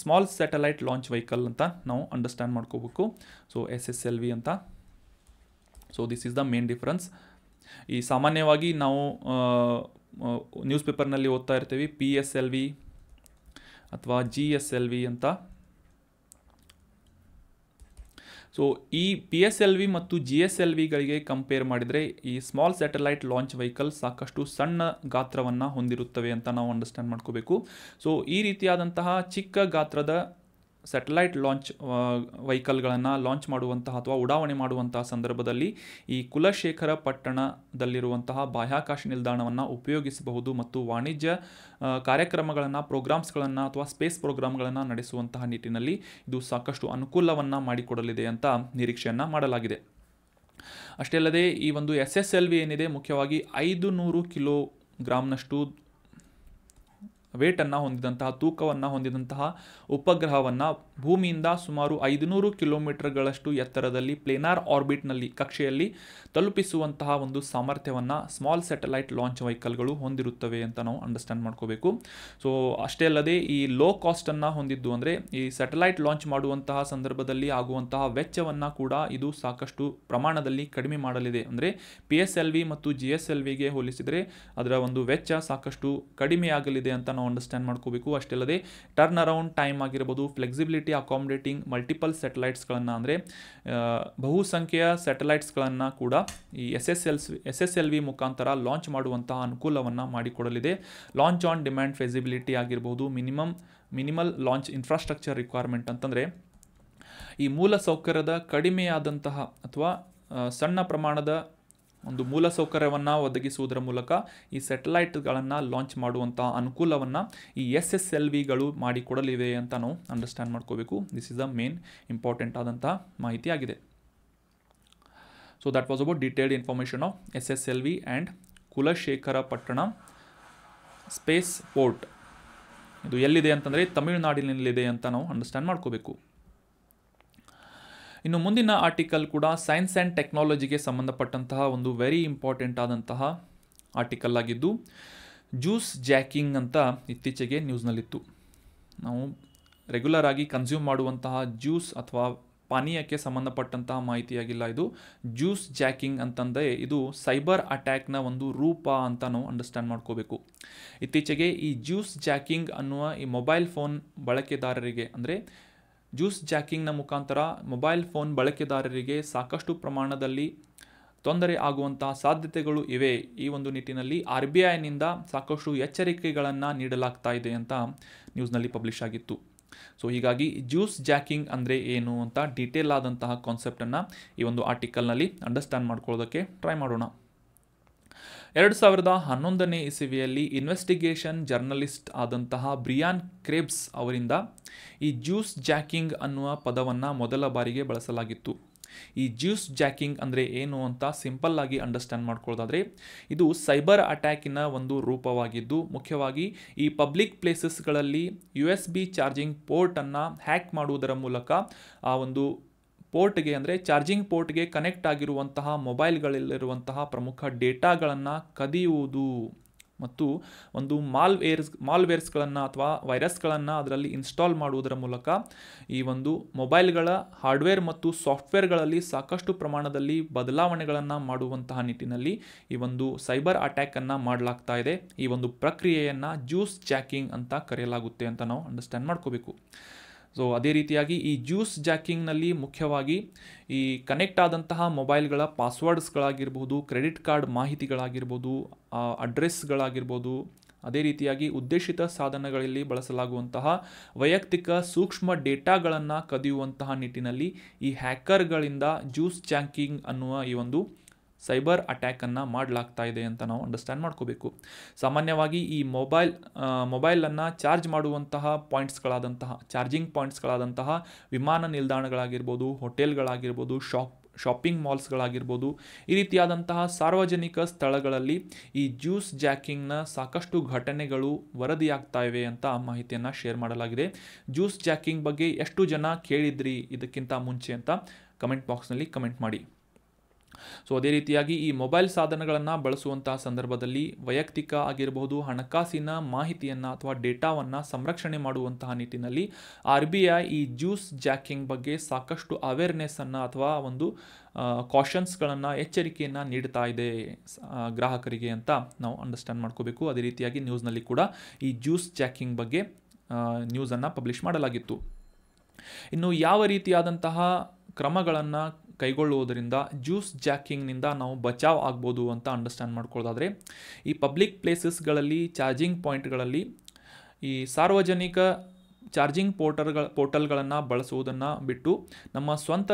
ಸ್ಮಾಲ್ ಸ್ಯಾಟಲೈಟ್ ಲಾಂಚ್ ವೆಹಿಕಲ್ ಅಂತ ನಾವು ಅಂಡರ್ಸ್ಟ್ಯಾಂಡ್ ಮಾಡ್ಕೋಬೇಕು. ಸೊ SSLV ಅಂತ. So this is the main difference. ಈ ಸಾಮಾನ್ಯವಾಗಿ ನಾವು ನ್ಯೂಸ್ ಪೇಪರ್ನಲ್ಲಿ ಓದ್ತಾ ಇರ್ತೀವಿ PSLV ಅಥವಾ GSLV ಅಂತ. ಸೊ ಈ PSLV ಮತ್ತು GSLVಗಳಿಗೆ ಕಂಪೇರ್ ಮಾಡಿದರೆ ಈ ಸ್ಮಾಲ್ ಸ್ಯಾಟಲೈಟ್ ಲಾಂಚ್ ವೆಹಿಕಲ್ ಸಾಕಷ್ಟು ಸಣ್ಣ ಗಾತ್ರವನ್ನು ಹೊಂದಿರುತ್ತವೆ ಅಂತ ನಾವು ಅಂಡರ್ಸ್ಟ್ಯಾಂಡ್ ಮಾಡ್ಕೋಬೇಕು. ಸೊ ಈ ರೀತಿಯಾದಂತಹ ಚಿಕ್ಕ ಗಾತ್ರದ ಸ್ಯಾಟಲೈಟ್ ಲಾಂಚ್ ವೆಹಿಕಲ್ಗಳನ್ನು ಲಾಂಚ್ ಮಾಡುವಂತಹ ಅಥವಾ ಉಡಾವಣೆ ಮಾಡುವಂತಹ ಸಂದರ್ಭದಲ್ಲಿ ಈ ಕುಲಶೇಖರ ಪಟ್ಟಣದಲ್ಲಿರುವಂತಹ ಬಾಹ್ಯಾಕಾಶ ನಿಲ್ದಾಣವನ್ನು ಉಪಯೋಗಿಸಬಹುದು ಮತ್ತು ವಾಣಿಜ್ಯ ಕಾರ್ಯಕ್ರಮಗಳನ್ನು, ಪ್ರೋಗ್ರಾಮ್ಸ್ಗಳನ್ನು ಅಥವಾ ಸ್ಪೇಸ್ ಪ್ರೋಗ್ರಾಮ್ಗಳನ್ನು ನಡೆಸುವಂತಹ ನಿಟ್ಟಿನಲ್ಲಿ ಇದು ಸಾಕಷ್ಟು ಅನುಕೂಲವನ್ನು ಮಾಡಿಕೊಡಲಿದೆ ಅಂತ ನಿರೀಕ್ಷೆಯನ್ನು ಮಾಡಲಾಗಿದೆ. ಅಷ್ಟೇ ಅಲ್ಲದೆ ಈ ಒಂದು SSLV ಏನಿದೆ ಮುಖ್ಯವಾಗಿ 500 ಕಿಲೋಗ್ರಾಮ್ನಷ್ಟು ವೇಟನ್ನು ಹೊಂದಿದಂತಹ, ತೂಕವನ್ನು ಹೊಂದಿದಂತಹ ಉಪಗ್ರಹವನ್ನು ಭೂಮಿಯಿಂದ ಸುಮಾರು 500 ಕಿಲೋಮೀಟರ್ಗಳಷ್ಟು ಎತ್ತರದಲ್ಲಿ ಪ್ಲೇನಾರ್ ಆರ್ಬಿಟ್ನಲ್ಲಿ, ಕಕ್ಷೆಯಲ್ಲಿ ತಲುಪಿಸುವಂತಹ ಒಂದು ಸಾಮರ್ಥ್ಯವನ್ನು ಸ್ಮಾಲ್ ಸ್ಯಾಟಲೈಟ್ ಲಾಂಚ್ ವೆಹಿಕಲ್ಗಳು ಹೊಂದಿರುತ್ತವೆ ಅಂತ ನಾವು ಅಂಡರ್ಸ್ಟ್ಯಾಂಡ್ ಮಾಡ್ಕೋಬೇಕು. ಸೊ ಅಷ್ಟೇ ಅಲ್ಲದೆ ಈ ಲೋ ಕಾಸ್ಟನ್ನು ಹೊಂದಿದ್ದು, ಅಂದರೆ ಈ ಸ್ಯಾಟಲೈಟ್ ಲಾಂಚ್ ಮಾಡುವಂತಹ ಸಂದರ್ಭದಲ್ಲಿ ಆಗುವಂತಹ ವೆಚ್ಚವನ್ನು ಕೂಡ ಇದು ಸಾಕಷ್ಟು ಪ್ರಮಾಣದಲ್ಲಿ ಕಡಿಮೆ ಮಾಡಲಿದೆ. ಅಂದರೆ PSLV ಮತ್ತು GSLVಗೆ ಹೋಲಿಸಿದರೆ ಅದರ ಒಂದು ವೆಚ್ಚ ಸಾಕಷ್ಟು ಕಡಿಮೆಯಾಗಲಿದೆ ಅಂತ ನಾವು ಅಂಡರ್ಸ್ಟ್ಯಾಂಡ್ ಮಾಡ್ಕೋಬೇಕು. ಅಷ್ಟೇ ಅಲ್ಲದೆ ಟರ್ನ್ ಅರೌಂಡ್ ಟೈಮ್ ಆಗಿರ್ಬೋದು, ಫ್ಲೆಕ್ಸಿಬಿಲಿಟಿ ಅಕಾಮಡೇಟಿಂಗ್ ಮಲ್ಟಿಪಲ್ ಸ್ಯಾಟಲೈಟ್ಸ್ಗಳನ್ನು, ಅಂದರೆ ಬಹುಸಂಖ್ಯೆಯ ಸ್ಯಾಟಲೈಟ್ಸ್ಗಳನ್ನು ಕೂಡ ಈ SSLV ಮುಖಾಂತರ ಲಾಂಚ್ ಮಾಡುವಂತಹ ಅನುಕೂಲವನ್ನು ಮಾಡಿಕೊಡಲಿದೆ. ಲಾಂಚ್ ಆನ್ ಡಿಮ್ಯಾಂಡ್ ಫೆಸಿಬಿಲಿಟಿ ಆಗಿರ್ಬೋದು, ಮಿನಿಮಲ್ ಲಾಂಚ್ ಇನ್ಫ್ರಾಸ್ಟ್ರಕ್ಚರ್ ರಿಕ್ವೈರ್ಮೆಂಟ್ ಅಂತಂದರೆ ಈ ಮೂಲ ಸೌಕರ್ಯದ ಕಡಿಮೆಯಾದಂತಹ ಅಥವಾ ಸಣ್ಣ ಪ್ರಮಾಣದ ಒಂದು ಮೂಲ ಸೌಕರ್ಯವನ್ನು ಒದಗಿಸುವುದರ ಮೂಲಕ ಈ ಸ್ಯಾಟಲೈಟ್ಗಳನ್ನು ಲಾಂಚ್ ಮಾಡುವಂತಹ ಅನುಕೂಲವನ್ನು ಈ SSLVಗಳು ಮಾಡಿಕೊಡಲಿವೆ ಅಂತ ನಾವು ಅಂಡರ್ಸ್ಟ್ಯಾಂಡ್ ಮಾಡ್ಕೋಬೇಕು. This is the main important ಆದಂತಹ ಮಾಹಿತಿ ಆಗಿದೆ. So that was about detailed information of SSLV and Kulashekara ಪಟ್ಟಣ ಸ್ಪೇಸ್ ಪೋರ್ಟ್. ಇದು ಎಲ್ಲಿದೆ ಅಂತಂದರೆ ತಮಿಳುನಾಡಿನಲ್ಲಿದೆ ಅಂತ ನಾವು ಅಂಡರ್ಸ್ಟ್ಯಾಂಡ್ ಮಾಡ್ಕೋಬೇಕು. ಇನ್ನು ಮುಂದಿನ ಆರ್ಟಿಕಲ್ ಕೂಡ ಸೈನ್ಸ್ ಆ್ಯಂಡ್ ಟೆಕ್ನಾಲಜಿಗೆ ಸಂಬಂಧಪಟ್ಟಂತಹ ಒಂದು ವೆರಿ ಇಂಪಾರ್ಟೆಂಟ್ ಆದಂತಹ ಆರ್ಟಿಕಲ್ ಆಗಿದ್ದು, ಜ್ಯೂಸ್ ಜಾಕಿಂಗ್ ಅಂತ ಇತ್ತೀಚೆಗೆ ನ್ಯೂಸ್ನಲ್ಲಿತ್ತು. ನಾವು ರೆಗ್ಯುಲರ್ ಆಗಿ ಕನ್ಸ್ಯೂಮ್ ಮಾಡುವಂತಹ ಜ್ಯೂಸ್ ಅಥವಾ ಪಾನೀಯಕ್ಕೆ ಸಂಬಂಧಪಟ್ಟಂತಹ ಮಾಹಿತಿಯಾಗಿಲ್ಲ ಇದು. ಜ್ಯೂಸ್ ಜಾಕಿಂಗ್ ಅಂತಂದರೆ ಇದು ಸೈಬರ್ ಅಟ್ಯಾಕ್ನ ಒಂದು ರೂಪ ಅಂತ ನಾವು ಅಂಡರ್ಸ್ಟ್ಯಾಂಡ್ ಮಾಡ್ಕೋಬೇಕು. ಇತ್ತೀಚೆಗೆ ಈ ಜ್ಯೂಸ್ ಜಾಕಿಂಗ್ ಅನ್ನುವ ಈ ಮೊಬೈಲ್ ಫೋನ್ ಬಳಕೆದಾರರಿಗೆ, ಅಂದರೆ ಜ್ಯೂಸ್ ಜಾಕಿಂಗ್ನ ಮುಖಾಂತರ ಮೊಬೈಲ್ ಫೋನ್ ಬಳಕೆದಾರರಿಗೆ ಸಾಕಷ್ಟು ಪ್ರಮಾಣದಲ್ಲಿ ತೊಂದರೆ ಆಗುವಂತಹ ಸಾಧ್ಯತೆಗಳು ಇವೆ. ಈ ಒಂದು ನಿಟ್ಟಿನಲ್ಲಿ RBIನಿಂದ ಸಾಕಷ್ಟು ಎಚ್ಚರಿಕೆಗಳನ್ನು ನೀಡಲಾಗ್ತಾ ಇದೆ ಅಂತ ನ್ಯೂಸ್ನಲ್ಲಿ ಪಬ್ಲಿಷ್ ಆಗಿತ್ತು. ಸೊ ಹೀಗಾಗಿ ಜ್ಯೂಸ್ ಜಾಕಿಂಗ್ ಅಂದರೆ ಏನು ಅಂತ ಡೀಟೇಲ್ ಆದಂತಹ ಕಾನ್ಸೆಪ್ಟನ್ನು ಈ ಒಂದು ಆರ್ಟಿಕಲ್ನಲ್ಲಿ ಅಂಡರ್ಸ್ಟ್ಯಾಂಡ್ ಮಾಡ್ಕೊಳ್ಳೋದಕ್ಕೆ ಟ್ರೈ ಮಾಡೋಣ. 2011ನೇ ಇಸವಿಯಲ್ಲಿ ಇನ್ವೆಸ್ಟಿಗೇಷನ್ ಜರ್ನಲಿಸ್ಟ್ ಆದಂತಹ ಬ್ರಿಯಾನ್ ಕ್ರೇಬ್ಸ್ ಅವರಿಂದ ಈ ಜ್ಯೂಸ್ ಜಾಕಿಂಗ್ ಅನ್ನುವ ಪದವನ್ನು ಮೊದಲ ಬಾರಿಗೆ ಬಳಸಲಾಗಿತ್ತು. ಈ ಜ್ಯೂಸ್ ಜಾಕಿಂಗ್ ಅಂದರೆ ಏನು ಅಂತ ಸಿಂಪಲ್ ಆಗಿ ಅಂಡರ್ಸ್ಟ್ಯಾಂಡ್ ಮಾಡ್ಕೊಳ್ಳೋದಾದರೆ, ಇದು ಸೈಬರ್ ಅಟ್ಯಾಕಿನ ಒಂದು ರೂಪವಾಗಿದ್ದು ಮುಖ್ಯವಾಗಿ ಈ ಪಬ್ಲಿಕ್ ಪ್ಲೇಸಸ್ಗಳಲ್ಲಿ USB ಚಾರ್ಜಿಂಗ್ ಪೋರ್ಟನ್ನು ಹ್ಯಾಕ್ ಮಾಡುವುದರ ಮೂಲಕ ಆ ಒಂದು ಪೋರ್ಟ್ಗೆ ಅಂದರೆ ಚಾರ್ಜಿಂಗ್ ಪೋರ್ಟ್ಗೆ ಕನೆಕ್ಟ್ ಆಗಿರುವಂತಹ ಮೊಬೈಲ್ಗಳಲ್ಲಿರುವಂತಹ ಪ್ರಮುಖ ಡೇಟಾಗಳನ್ನು ಕದಿಯುವುದು ಮತ್ತು ಒಂದು ಮಾಲ್ವೇರ್ಸ್ಗಳನ್ನು ಅಥವಾ ವೈರಸ್ಗಳನ್ನು ಅದರಲ್ಲಿ ಇನ್ಸ್ಟಾಲ್ ಮಾಡುವುದರ ಮೂಲಕ ಈ ಒಂದು ಮೊಬೈಲ್ಗಳ ಹಾರ್ಡ್ವೇರ್ ಮತ್ತು ಸಾಫ್ಟ್ವೇರ್ಗಳಲ್ಲಿ ಸಾಕಷ್ಟು ಪ್ರಮಾಣದಲ್ಲಿ ಬದಲಾವಣೆಗಳನ್ನು ಮಾಡುವಂತಹ ನಿಟ್ಟಿನಲ್ಲಿ ಈ ಒಂದು ಸೈಬರ್ ಅಟ್ಯಾಕನ್ನು ಮಾಡಲಾಗ್ತಾ ಇದೆ. ಈ ಒಂದು ಪ್ರಕ್ರಿಯೆಯನ್ನು ಜ್ಯೂಸ್ ಜಾಕಿಂಗ್ ಅಂತ ಕರೆಯಲಾಗುತ್ತೆ ಅಂತ ನಾವು ಅಂಡರ್ಸ್ಟ್ಯಾಂಡ್ ಮಾಡ್ಕೋಬೇಕು. ಸೊ ಅದೇ ರೀತಿಯಾಗಿ ಈ ಜ್ಯೂಸ್ ಜಾಕಿಂಗ್ನಲ್ಲಿ ಮುಖ್ಯವಾಗಿ ಈ ಕನೆಕ್ಟ್ ಆದಂತಹ ಮೊಬೈಲ್ಗಳ ಪಾಸ್ವರ್ಡ್ಸ್ಗಳಾಗಿರ್ಬೋದು, ಕ್ರೆಡಿಟ್ ಕಾರ್ಡ್ ಮಾಹಿತಿಗಳಾಗಿರ್ಬೋದು, ಅಡ್ರೆಸ್ಗಳಾಗಿರ್ಬೋದು, ಅದೇ ರೀತಿಯಾಗಿ ಉದ್ದೇಶಿತ ಸಾಧನಗಳಲ್ಲಿ ಬಳಸಲಾಗುವಂತಹ ವೈಯಕ್ತಿಕ ಸೂಕ್ಷ್ಮ ಡೇಟಾಗಳನ್ನು ಕದಿಯುವಂತಹ ನಿಟ್ಟಿನಲ್ಲಿ ಈ ಹ್ಯಾಕರ್ಗಳಿಂದ ಜ್ಯೂಸ್ ಜಾಕಿಂಗ್ ಅನ್ನುವ ಈ ಒಂದು ಸೈಬರ್ ಅಟ್ಯಾಕನ್ನು ಮಾಡಲಾಗ್ತಾ ಇದೆ ಅಂತ ನಾವು ಅಂಡರ್ಸ್ಟ್ಯಾಂಡ್ ಮಾಡ್ಕೋಬೇಕು. ಸಾಮಾನ್ಯವಾಗಿ ಈ ಮೊಬೈಲನ್ನು ಚಾರ್ಜ್ ಮಾಡುವಂತಹ ಚಾರ್ಜಿಂಗ್ ಪಾಯಿಂಟ್ಸ್ಗಳಾದಂತಹ ವಿಮಾನ ನಿಲ್ದಾಣಗಳಾಗಿರ್ಬೋದು, ಹೋಟೆಲ್ಗಳಾಗಿರ್ಬೋದು, ಶಾಪಿಂಗ್ ಮಾಲ್ಸ್ಗಳಾಗಿರ್ಬೋದು, ಈ ರೀತಿಯಾದಂತಹ ಸಾರ್ವಜನಿಕ ಸ್ಥಳಗಳಲ್ಲಿ ಈ ಜ್ಯೂಸ್ ಜಾಕಿಂಗ್ನ ಸಾಕಷ್ಟು ಘಟನೆಗಳು ವರದಿಯಾಗ್ತಾ ಇವೆ ಅಂತ ಮಾಹಿತಿಯನ್ನು ಶೇರ್ ಮಾಡಲಾಗಿದೆ. ಜ್ಯೂಸ್ ಜಾಕಿಂಗ್ ಬಗ್ಗೆ ಎಷ್ಟು ಜನ ಕೇಳಿದ್ರಿ ಇದಕ್ಕಿಂತ ಮುಂಚೆ ಅಂತ ಕಮೆಂಟ್ ಬಾಕ್ಸ್ನಲ್ಲಿ ಕಮೆಂಟ್ ಮಾಡಿ. ಸೊ ಅದೇ ರೀತಿಯಾಗಿ ಈ ಮೊಬೈಲ್ ಸಾಧನಗಳನ್ನು ಬಳಸುವಂತಹ ಸಂದರ್ಭದಲ್ಲಿ ವೈಯಕ್ತಿಕ ಆಗಿರಬಹುದು, ಹಣಕಾಸಿನ ಮಾಹಿತಿಯನ್ನು ಅಥವಾ ಡೇಟಾವನ್ನು ಸಂರಕ್ಷಣೆ ಮಾಡುವಂತಹ ನಿಟ್ಟಿನಲ್ಲಿ RBI ಈ ಜ್ಯೂಸ್ ಜಾಕಿಂಗ್ ಬಗ್ಗೆ ಸಾಕಷ್ಟು ಅವೇರ್ನೆಸ್ಸನ್ನು ಅಥವಾ ಒಂದು ಕಾಷನ್ಸ್ಗಳನ್ನು, ಎಚ್ಚರಿಕೆಯನ್ನು ನೀಡ್ತಾ ಇದೆ ಗ್ರಾಹಕರಿಗೆ ಅಂತ ನಾವು ಅಂಡರ್ಸ್ಟ್ಯಾಂಡ್ ಮಾಡ್ಕೋಬೇಕು. ಅದೇ ರೀತಿಯಾಗಿ ನ್ಯೂಸ್ನಲ್ಲಿ ಕೂಡ ಈ ಜ್ಯೂಸ್ ಜಾಕಿಂಗ್ ಬಗ್ಗೆ ನ್ಯೂಸನ್ನು ಪಬ್ಲಿಷ್ ಮಾಡಲಾಗಿತ್ತು. ಇನ್ನು ಯಾವ ರೀತಿಯಾದಂತಹ ಕ್ರಮಗಳನ್ನು ಕೈಗೊಳ್ಳುವುದರಿಂದ ಜ್ಯೂಸ್ ಜಾಕಿಂಗ್ನಿಂದ ನಾವು ಬಚಾವ್ ಆಗ್ಬೋದು ಅಂತ ಅಂಡರ್ಸ್ಟ್ಯಾಂಡ್ ಮಾಡ್ಕೊಳ್ಳೋದಾದರೆ, ಈ ಪಬ್ಲಿಕ್ ಪ್ಲೇಸಸ್ಗಳಲ್ಲಿ ಚಾರ್ಜಿಂಗ್ ಪಾಯಿಂಟ್ಗಳಲ್ಲಿ ಈ ಸಾರ್ವಜನಿಕ ಚಾರ್ಜಿಂಗ್ ಪೋರ್ಟಲ್ಗಳನ್ನು ಬಳಸುವುದನ್ನು ಬಿಟ್ಟು ನಮ್ಮ ಸ್ವಂತ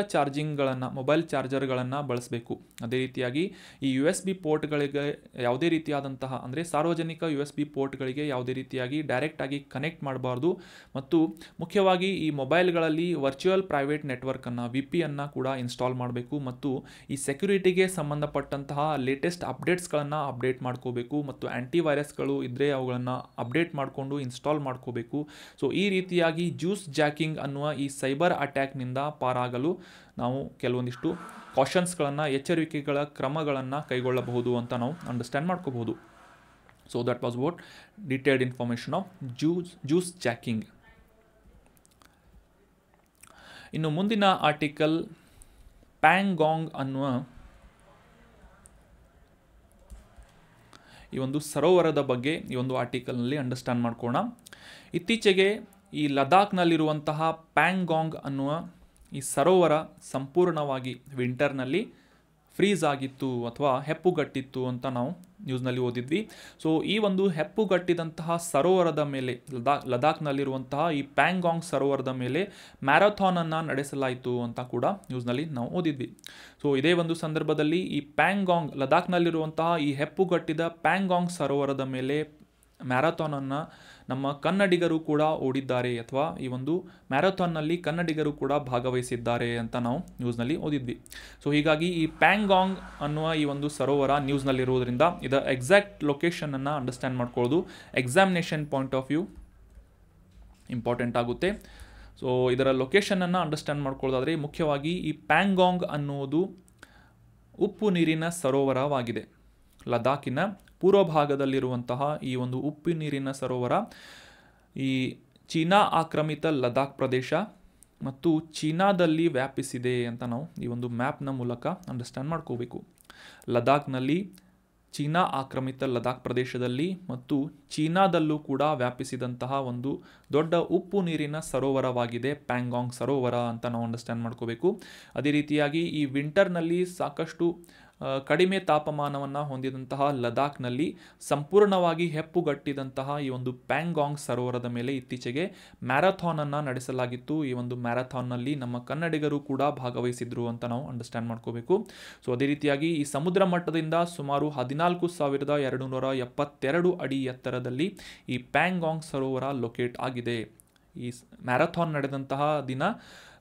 ಮೊಬೈಲ್ ಚಾರ್ಜರ್ಗಳನ್ನು ಬಳಸಬೇಕು. ಅದೇ ರೀತಿಯಾಗಿ ಈ USB ಪೋರ್ಟ್ಗಳಿಗೆ ಯಾವುದೇ ರೀತಿಯಾದಂತಹ ಅಂದರೆ ಸಾರ್ವಜನಿಕ USB ಪೋರ್ಟ್ಗಳಿಗೆ ಯಾವುದೇ ರೀತಿಯಾಗಿ ಡೈರೆಕ್ಟಾಗಿ ಕನೆಕ್ಟ್ ಮಾಡಬಾರ್ದು ಮತ್ತು ಮುಖ್ಯವಾಗಿ ಈ ಮೊಬೈಲ್ಗಳಲ್ಲಿ ವರ್ಚುವಲ್ ಪ್ರೈವೇಟ್ ನೆಟ್ವರ್ಕನ್ನು VPN ಕೂಡ ಇನ್ಸ್ಟಾಲ್ ಮಾಡಬೇಕು ಮತ್ತು ಈ ಸೆಕ್ಯುರಿಟಿಗೆ ಸಂಬಂಧಪಟ್ಟಂತಹ ಲೇಟೆಸ್ಟ್ ಅಪ್ಡೇಟ್ಸ್ಗಳನ್ನು ಅಪ್ಡೇಟ್ ಮಾಡ್ಕೋಬೇಕು ಮತ್ತು ಆ್ಯಂಟಿವೈರಸ್ಗಳು ಇದ್ದರೆ ಅವುಗಳನ್ನು ಅಪ್ಡೇಟ್ ಮಾಡಿಕೊಂಡು ಇನ್ಸ್ಟಾಲ್ ಮಾಡ್ಕೋಬೇಕು. ಸೊ ಈ ರೀತಿಯಾಗಿ ಜ್ಯೂಸ್ ಜಾಕಿಂಗ್ ಅನ್ನುವ ಈ ಸೈಬರ್ ಅಟ್ಯಾಕ್ನಿಂದ ಪಾರಾಗಲು ನಾವು ಕೆಲವೊಂದಿಷ್ಟು ಕಾಷನ್ಸ್ಗಳನ್ನು, ಎಚ್ಚರಿಕೆಗಳ ಕ್ರಮಗಳನ್ನು ಕೈಗೊಳ್ಳಬಹುದು ಅಂತ ನಾವು ಅಂಡರ್ಸ್ಟ್ಯಾಂಡ್ ಮಾಡ್ಕೋಬಹುದು. So that was what detailed information of juice jacking. ಇನ್ನು ಮುಂದಿನ ಆರ್ಟಿಕಲ್ ಪ್ಯಾಂಗಾಂಗ್ ಅನ್ನುವ ಈ ಒಂದು ಸರೋವರದ ಬಗ್ಗೆ ಈ ಒಂದು ಆರ್ಟಿಕಲ್ನಲ್ಲಿ ಅಂಡರ್ಸ್ಟ್ಯಾಂಡ್ ಮಾಡ್ಕೋಣ. ಇತ್ತೀಚೆಗೆ ಈ ಲದಾಖ್ನಲ್ಲಿರುವಂತಹ ಪ್ಯಾಂಗಾಂಗ್ ಅನ್ನುವ ಈ ಸರೋವರ ಸಂಪೂರ್ಣವಾಗಿ ವಿಂಟರ್ನಲ್ಲಿ ಫ್ರೀಸ್ ಆಗಿತ್ತು ಅಥವಾ ಹೆಪ್ಪುಗಟ್ಟಿತ್ತು ಅಂತ ನಾವು ನ್ಯೂಸ್ನಲ್ಲಿ ಓದಿದ್ವಿ. ಸೊ ಈ ಒಂದು ಹೆಪ್ಪುಗಟ್ಟಿದಂತಹ ಸರೋವರದ ಮೇಲೆ ಲದಾಖ್ನಲ್ಲಿರುವಂತಹ ಈ ಪ್ಯಾಂಗಾಂಗ್ ಸರೋವರದ ಮೇಲೆ ಮ್ಯಾರಥಾನನ್ನು ನಡೆಸಲಾಯಿತು ಅಂತ ಕೂಡ ನ್ಯೂಸ್ನಲ್ಲಿ ನಾವು ಓದಿದ್ವಿ. ಸೊ ಇದೇ ಒಂದು ಸಂದರ್ಭದಲ್ಲಿ ಈ ಲದಾಖ್ನಲ್ಲಿರುವಂತಹ ಈ ಹೆಪ್ಪುಗಟ್ಟಿದ ಪ್ಯಾಂಗಾಂಗ್ ಸರೋವರದ ಮೇಲೆ ಮ್ಯಾರಥಾನನ್ನು ನಮ್ಮ ಕನ್ನಡಿಗರು ಕೂಡ ಓಡಿದ್ದಾರೆ ಅಥವಾ ಈ ಒಂದು ಮ್ಯಾರಥಾನ್ನಲ್ಲಿ ಕನ್ನಡಿಗರು ಕೂಡ ಭಾಗವಹಿಸಿದ್ದಾರೆ ಅಂತ ನಾವು ನ್ಯೂಸ್ನಲ್ಲಿ ಓದಿದ್ವಿ. ಸೊ ಹೀಗಾಗಿ ಈ ಪ್ಯಾಂಗಾಂಗ್ ಅನ್ನುವ ಈ ಒಂದು ಸರೋವರ ನ್ಯೂಸ್ನಲ್ಲಿರುವುದರಿಂದ ಇದರ ಎಕ್ಸಾಕ್ಟ್ ಲೊಕೇಶನನ್ನು ಅಂಡರ್ಸ್ಟ್ಯಾಂಡ್ ಮಾಡ್ಕೊಳ್ಳೋದು examination point of view important ಆಗುತ್ತೆ. ಸೊ ಇದರ ಲೊಕೇಶನನ್ನು ಅಂಡರ್ಸ್ಟ್ಯಾಂಡ್ ಮಾಡ್ಕೊಳ್ಳೋದಾದರೆ ಮುಖ್ಯವಾಗಿ ಈ ಪ್ಯಾಂಗಾಂಗ್ ಅನ್ನುವುದು ಉಪ್ಪು ನೀರಿನ ಸರೋವರವಾಗಿದೆ. ಲದಾಖಿನ ಪೂರ್ವ ಭಾಗದಲ್ಲಿರುವಂತಹ ಈ ಒಂದು ಉಪ್ಪು ನೀರಿನ ಸರೋವರ ಈ ಚೀನಾ ಆಕ್ರಮಿತ ಲದಾಖ್ ಪ್ರದೇಶ ಮತ್ತು ಚೀನಾದಲ್ಲಿ ವ್ಯಾಪಿಸಿದೆ ಅಂತ ನಾವು ಈ ಒಂದು ಮ್ಯಾಪ್ನ ಮೂಲಕ ಅಂಡರ್ಸ್ಟ್ಯಾಂಡ್ ಮಾಡ್ಕೋಬೇಕು. ಲದಾಖ್ನಲ್ಲಿ ಚೀನಾ ಆಕ್ರಮಿತ ಲದಾಖ್ ಪ್ರದೇಶದಲ್ಲಿ ಮತ್ತು ಚೀನಾದಲ್ಲೂ ಕೂಡ ವ್ಯಾಪಿಸಿದಂತಹ ಒಂದು ದೊಡ್ಡ ಉಪ್ಪು ನೀರಿನ ಸರೋವರವಾಗಿದೆ ಪ್ಯಾಂಗಾಂಗ್ ಸರೋವರ ಅಂತ ನಾವು ಅಂಡರ್ಸ್ಟ್ಯಾಂಡ್ ಮಾಡ್ಕೋಬೇಕು. ಅದೇ ರೀತಿಯಾಗಿ ಈ ವಿಂಟರ್ನಲ್ಲಿ ಸಾಕಷ್ಟು ಕಡಿಮೆ ತಾಪಮಾನವನ್ನು ಹೊಂದಿದಂತಹ ಲದಾಖ್ನಲ್ಲಿ ಸಂಪೂರ್ಣವಾಗಿ ಹೆಪ್ಪುಗಟ್ಟಿದಂತಹ ಈ ಒಂದು ಪ್ಯಾಂಗಾಂಗ್ ಸರೋವರದ ಮೇಲೆ ಇತ್ತೀಚೆಗೆ ಮ್ಯಾರಥಾನನ್ನು ನಡೆಸಲಾಗಿತ್ತು. ಈ ಒಂದು ಮ್ಯಾರಥಾನ್ನಲ್ಲಿ ನಮ್ಮ ಕನ್ನಡಿಗರು ಕೂಡ ಭಾಗವಹಿಸಿದ್ರು ಅಂತ ನಾವು ಅಂಡರ್ಸ್ಟ್ಯಾಂಡ್ ಮಾಡ್ಕೋಬೇಕು. ಸೊ ಅದೇ ರೀತಿಯಾಗಿ ಈ ಸಮುದ್ರ ಮಟ್ಟದಿಂದ ಸುಮಾರು 14,272 ಅಡಿ ಎತ್ತರದಲ್ಲಿ ಈ ಪ್ಯಾಂಗಾಂಗ್ ಸರೋವರ ಲೊಕೇಟ್ ಆಗಿದೆ. ಈ ಮ್ಯಾರಥಾನ್ ನಡೆದಂತಹ ದಿನ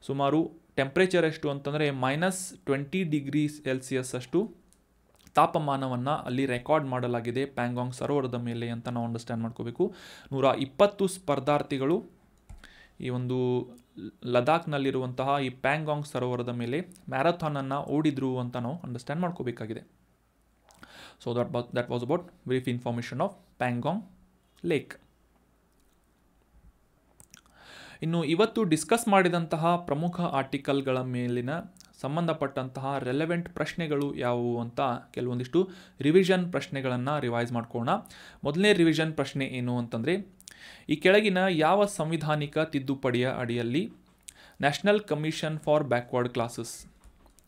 ಸುಮಾರು ಟೆಂಪ್ರೇಚರ್ ಎಷ್ಟು ಅಂತಂದರೆ -20°C ಅಷ್ಟು ತಾಪಮಾನವನ್ನು ಅಲ್ಲಿ ರೆಕಾರ್ಡ್ ಮಾಡಲಾಗಿದೆ ಪ್ಯಾಂಗಾಂಗ್ ಸರೋವರದ ಮೇಲೆ ಅಂತ ನಾವು ಅಂಡರ್ಸ್ಟ್ಯಾಂಡ್ ಮಾಡ್ಕೋಬೇಕು. 120 ಸ್ಪರ್ಧಾರ್ಥಿಗಳು ಈ ಒಂದು ಲದಾಖ್ನಲ್ಲಿರುವಂತಹ ಈ ಪ್ಯಾಂಗಾಂಗ್ ಸರೋವರದ ಮೇಲೆ ಮ್ಯಾರಥಾನನ್ನು ಓಡಿದ್ರು ಅಂತ ನಾವು ಅಂಡರ್ಸ್ಟ್ಯಾಂಡ್ ಮಾಡ್ಕೋಬೇಕಾಗಿದೆ. So that was about brief information of Pangong lake. ಇನ್ನು ಇವತ್ತು ಡಿಸ್ಕಸ್ ಮಾಡಿದಂತಹ ಪ್ರಮುಖ ಆರ್ಟಿಕಲ್ಗಳ ಮೇಲಿನ ಸಂಬಂಧಪಟ್ಟಂತಹ ರೆಲೆವೆಂಟ್ ಪ್ರಶ್ನೆಗಳು ಯಾವುವು ಅಂತ ಕೆಲವೊಂದಿಷ್ಟು ರಿವಿಷನ್ ಪ್ರಶ್ನೆಗಳನ್ನು ರಿವೈಸ್ ಮಾಡ್ಕೊಳ್ಳೋಣ. ಮೊದಲನೇ ರಿವಿಷನ್ ಪ್ರಶ್ನೆ ಏನು ಅಂತಂದರೆ, ಈ ಕೆಳಗಿನ ಯಾವ ಸಂವಿಧಾನಿಕ ತಿದ್ದುಪಡಿಯ ಅಡಿಯಲ್ಲಿ national commission for backward classes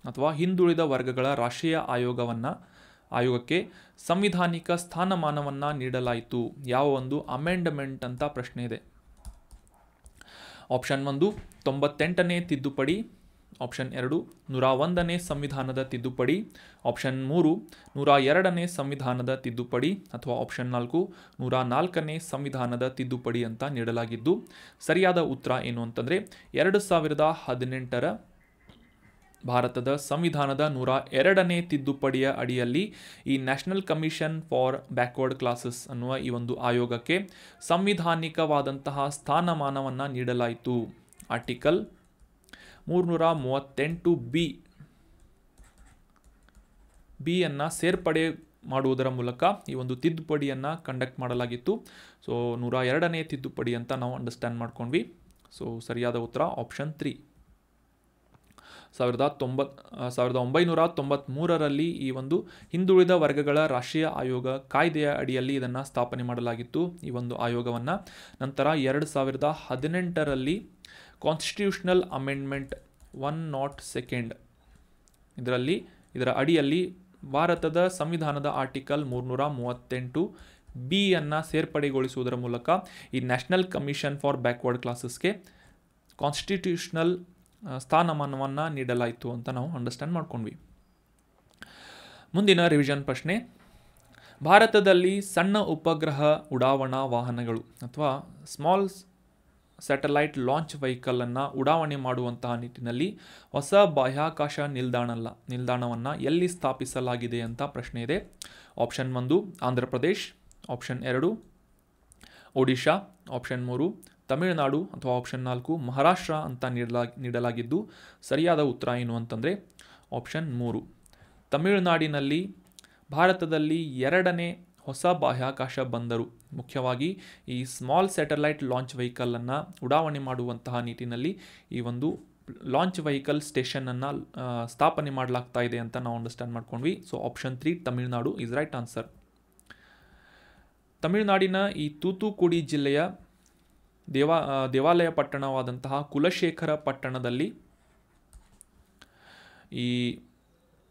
ಅಥವಾ ಹಿಂದುಳಿದ ವರ್ಗಗಳ ರಾಷ್ಟ್ರೀಯ ಆಯೋಗಕ್ಕೆ ಸಂವಿಧಾನಿಕ ಸ್ಥಾನಮಾನವನ್ನು ನೀಡಲಾಯಿತು? ಯಾವ ಒಂದು ಅಮೆಂಡ್ಮೆಂಟ್ ಅಂತ ಪ್ರಶ್ನೆ ಇದೆ. ಆಪ್ಷನ್ 1 98ನೇ ತಿದ್ದುಪಡಿ, ಆಪ್ಷನ್ 2 101ನೇ ಸಂವಿಧಾನದ ತಿದ್ದುಪಡಿ, ಆಪ್ಷನ್ 3 102ನೇ ಸಂವಿಧಾನದ ತಿದ್ದುಪಡಿ ಅಥವಾ ಆಪ್ಷನ್ 4 104ನೇ ಸಂವಿಧಾನದ ತಿದ್ದುಪಡಿ ಅಂತ ನೀಡಲಾಗಿದ್ದು ಸರಿಯಾದ ಉತ್ತರ ಏನು ಅಂತಂದರೆ 2018ರ ಭಾರತದ ಸಂವಿಧಾನದ 102ನೇ ತಿದ್ದುಪಡಿಯ ಅಡಿಯಲ್ಲಿ ಈ national commission for backward classes ಅನ್ನುವ ಈ ಒಂದು ಆಯೋಗಕ್ಕೆ ಸಂವಿಧಾನಿಕವಾದಂತಹ ಸ್ಥಾನಮಾನವನ್ನು ನೀಡಲಾಯಿತು. ಆರ್ಟಿಕಲ್ 338B ಅನ್ನು ಸೇರ್ಪಡೆ ಮಾಡುವುದರ ಮೂಲಕ ಈ ಒಂದು ತಿದ್ದುಪಡಿಯನ್ನು ಕಂಡಕ್ಟ್ ಮಾಡಲಾಗಿತ್ತು. ಸೊ 102ನೇ ತಿದ್ದುಪಡಿ ಅಂತ ನಾವು ಅಂಡರ್ಸ್ಟ್ಯಾಂಡ್ ಮಾಡ್ಕೊಂಡ್ವಿ. ಸೊ ಸರಿಯಾದ ಉತ್ತರ ಆಪ್ಷನ್ 3. 1993ರಲ್ಲಿ ಈ ಒಂದು ಹಿಂದುಳಿದ ವರ್ಗಗಳ ರಾಷ್ಟ್ರೀಯ ಆಯೋಗ ಕಾಯ್ದೆಯ ಅಡಿಯಲ್ಲಿ ಇದನ್ನು ಸ್ಥಾಪನೆ ಮಾಡಲಾಗಿತ್ತು ಈ ಒಂದು ಆಯೋಗವನ್ನು. ನಂತರ 2018ರಲ್ಲಿ ಕಾನ್ಸ್ಟಿಟ್ಯೂಷನಲ್ ಅಮೆಂಡ್ಮೆಂಟ್ 102 ಇದರ ಅಡಿಯಲ್ಲಿ ಭಾರತದ ಸಂವಿಧಾನದ ಆರ್ಟಿಕಲ್ 338B ಅನ್ನು ಸೇರ್ಪಡೆಗೊಳಿಸುವುದರ ಮೂಲಕ ಈ ನ್ಯಾಷನಲ್ ಕಮಿಷನ್ ಫಾರ್ ಬ್ಯಾಕ್ವರ್ಡ್ ಕ್ಲಾಸಸ್ಗೆ ಕಾನ್ಸ್ಟಿಟ್ಯೂಷನಲ್ ಸ್ಥಾನಮಾನವನ್ನು ನೀಡಲಾಯಿತು ಅಂತ ನಾವು ಅಂಡರ್ಸ್ಟ್ಯಾಂಡ್ ಮಾಡ್ಕೊಂಡ್ವಿ. ಮುಂದಿನ ರಿವಿಷನ್ ಪ್ರಶ್ನೆ, ಭಾರತದಲ್ಲಿ ಸಣ್ಣ ಉಪಗ್ರಹ ಉಡಾವಣಾ ವಾಹನಗಳು ಅಥವಾ ಸ್ಮಾಲ್ ಸ್ಯಾಟಲೈಟ್ ಲಾಂಚ್ ವೆಹಿಕಲನ್ನು ಉಡಾವಣೆ ಮಾಡುವಂತಹ ನಿಟ್ಟಿನಲ್ಲಿ ಹೊಸ ಬಾಹ್ಯಾಕಾಶ ನಿಲ್ದಾಣವನ್ನು ಎಲ್ಲಿ ಸ್ಥಾಪಿಸಲಾಗಿದೆ ಅಂತ ಪ್ರಶ್ನೆ ಇದೆ. Option 1 Andhra Pradesh, option 2 Odisha, option 3 Tamil Nadu ಅಥವಾ ಆಪ್ಷನ್ 4 ಮಹಾರಾಷ್ಟ್ರ ಅಂತ ನೀಡಲಾಗಿದ್ದು ಸರಿಯಾದ ಉತ್ತರ ಏನು ಅಂತಂದರೆ ಆಪ್ಷನ್ 3 ತಮಿಳುನಾಡಿನಲ್ಲಿ ಭಾರತದಲ್ಲಿ 2ನೇ ಹೊಸ ಬಾಹ್ಯಾಕಾಶ ಬಂದರು ಮುಖ್ಯವಾಗಿ ಈ ಸ್ಮಾಲ್ ಸ್ಯಾಟಲೈಟ್ ಲಾಂಚ್ ವೆಹಿಕಲನ್ನು ಉಡಾವಣೆ ಮಾಡುವಂತಹ ನಿಟ್ಟಿನಲ್ಲಿ ಈ ಒಂದು ಲಾಂಚ್ ವೆಹಿಕಲ್ ಸ್ಟೇಷನನ್ನು ಸ್ಥಾಪನೆ ಮಾಡಲಾಗ್ತಾ ಇದೆ ಅಂತ ನಾವು ಅಂಡರ್ಸ್ಟ್ಯಾಂಡ್ ಮಾಡ್ಕೊಂಡ್ವಿ. So option 3 Tamil Nadu is right answer. ತಮಿಳುನಾಡಿನ ಈ ತೂತುಕುಡಿ ಜಿಲ್ಲೆಯ ದೇವಾಲಯ ಪಟ್ಟಣವಾದಂತಹ ಕುಲಶೇಖರ ಪಟ್ಟಣದಲ್ಲಿ ಈ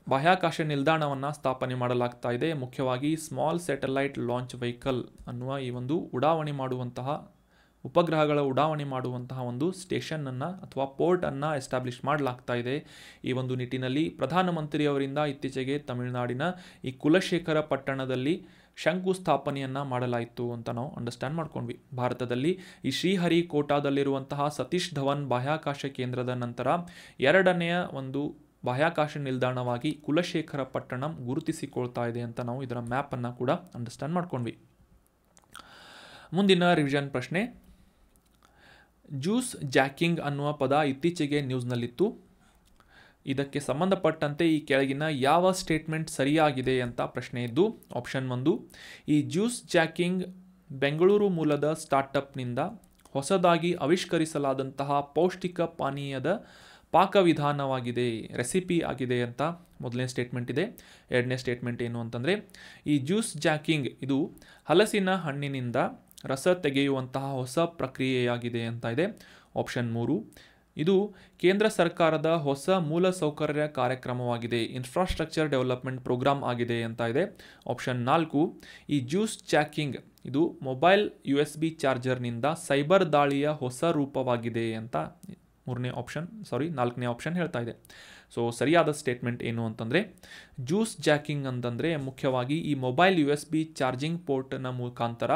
ಬಾಹ್ಯಾಕಾಶ ನಿಲ್ದಾಣವನ್ನು ಸ್ಥಾಪನೆ ಮಾಡಲಾಗ್ತಾ ಇದೆ. ಮುಖ್ಯವಾಗಿ ಸ್ಮಾಲ್ ಸ್ಯಾಟಲೈಟ್ ಲಾಂಚ್ ವೆಹಿಕಲ್ ಅನ್ನುವ ಈ ಒಂದು ಉಡಾವಣೆ ಮಾಡುವಂತಹ ಉಪಗ್ರಹಗಳ ಉಡಾವಣೆ ಮಾಡುವಂತಹ ಒಂದು ಸ್ಟೇಷನನ್ನು ಅಥವಾ ಪೋರ್ಟನ್ನು ಎಸ್ಟಾಬ್ಲಿಷ್ ಮಾಡಲಾಗ್ತಾ ಇದೆ. ಈ ಒಂದು ನಿಟ್ಟಿನಲ್ಲಿ ಪ್ರಧಾನಮಂತ್ರಿಯವರಿಂದ ಇತ್ತೀಚೆಗೆ ತಮಿಳುನಾಡಿನ ಈ ಕುಲಶೇಖರ ಪಟ್ಟಣದಲ್ಲಿ ಶಂಕುಸ್ಥಾಪನೆಯನ್ನು ಮಾಡಲಾಯಿತು ಅಂತ ನಾವು ಅಂಡರ್ಸ್ಟ್ಯಾಂಡ್ ಮಾಡ್ಕೊಂಡ್ವಿ. ಭಾರತದಲ್ಲಿ ಈ ಶ್ರೀಹರಿಕೋಟಾದಲ್ಲಿರುವಂತಹ ಸತೀಶ್ ಧವನ್ ಬಾಹ್ಯಾಕಾಶ ಕೇಂದ್ರದ ನಂತರ 2ನೇ ಒಂದು ಬಾಹ್ಯಾಕಾಶ ನಿಲ್ದಾಣವಾಗಿ ಕುಲಶೇಖರ ಪಟ್ಟಣಂ ಗುರುತಿಸಿಕೊಳ್ತಾ ಇದೆ ಅಂತ ನಾವು ಇದರ ಮ್ಯಾಪನ್ನು ಕೂಡ ಅಂಡರ್ಸ್ಟ್ಯಾಂಡ್ ಮಾಡ್ಕೊಂಡ್ವಿ. ಮುಂದಿನ ರಿವಿಷನ್ ಪ್ರಶ್ನೆ, ಜ್ಯೂಸ್ ಜಾಕಿಂಗ್ ಅನ್ನುವ ಪದ ಇತ್ತೀಚೆಗೆ ನ್ಯೂಸ್ನಲ್ಲಿತ್ತು. ಇದಕ್ಕೆ ಸಂಬಂಧಪಟ್ಟಂತೆ ಈ ಕೆಳಗಿನ ಯಾವ ಸ್ಟೇಟ್ಮೆಂಟ್ ಸರಿಯಾಗಿದೆ ಅಂತ ಪ್ರಶ್ನೆ ಇದ್ದು ಆಪ್ಷನ್ 1 ಈ ಜ್ಯೂಸ್ ಜಾಕಿಂಗ್ ಬೆಂಗಳೂರು ಮೂಲದ ಸ್ಟಾರ್ಟಪ್ನಿಂದ ಹೊಸದಾಗಿ ಆವಿಷ್ಕರಿಸಲಾದಂತಹ ಪೌಷ್ಟಿಕ ಪಾನೀಯದ ಪಾಕವಿಧಾನವಾಗಿದೆ, ರೆಸಿಪಿ ಆಗಿದೆ ಅಂತ ಮೊದಲನೇ ಸ್ಟೇಟ್ಮೆಂಟ್ ಇದೆ. ಎರಡನೇ ಸ್ಟೇಟ್ಮೆಂಟ್ ಏನು ಅಂತಂದರೆ ಈ ಜ್ಯೂಸ್ ಜಾಕಿಂಗ್ ಇದು ಹಲಸಿನ ಹಣ್ಣಿನಿಂದ ರಸ ತೆಗೆಯುವಂತಹ ಹೊಸ ಪ್ರಕ್ರಿಯೆಯಾಗಿದೆ ಅಂತ ಇದೆ. ಆಪ್ಷನ್ 3 ಇದು ಕೇಂದ್ರ ಸರ್ಕಾರದ ಹೊಸ ಮೂಲಸೌಕರ್ಯ ಕಾರ್ಯಕ್ರಮವಾಗಿದೆ, ಇನ್ಫ್ರಾಸ್ಟ್ರಕ್ಚರ್ ಡೆವಲಪ್ಮೆಂಟ್ ಪ್ರೋಗ್ರಾಮ್ ಆಗಿದೆ ಅಂತ ಇದೆ. ಆಪ್ಷನ್ 4, ಈ ಜ್ಯೂಸ್ ಚಾಕಿಂಗ್ ಇದು ಮೊಬೈಲ್ USB ಚಾರ್ಜರ್ನಿಂದ ಸೈಬರ್ ದಾಳಿಯ ಹೊಸ ರೂಪವಾಗಿದೆ ಅಂತ ನಾಲ್ಕನೇ ಆಪ್ಷನ್ ಹೇಳ್ತಾ ಇದೆ. ಸೊ ಸರಿಯಾದ ಸ್ಟೇಟ್ಮೆಂಟ್ ಏನು ಅಂತಂದರೆ, ಜ್ಯೂಸ್ ಜಾಕಿಂಗ್ ಅಂತಂದರೆ ಮುಖ್ಯವಾಗಿ ಈ ಮೊಬೈಲ್ USB ಚಾರ್ಜಿಂಗ್ ಪೋರ್ಟ್ನ ಮುಖಾಂತರ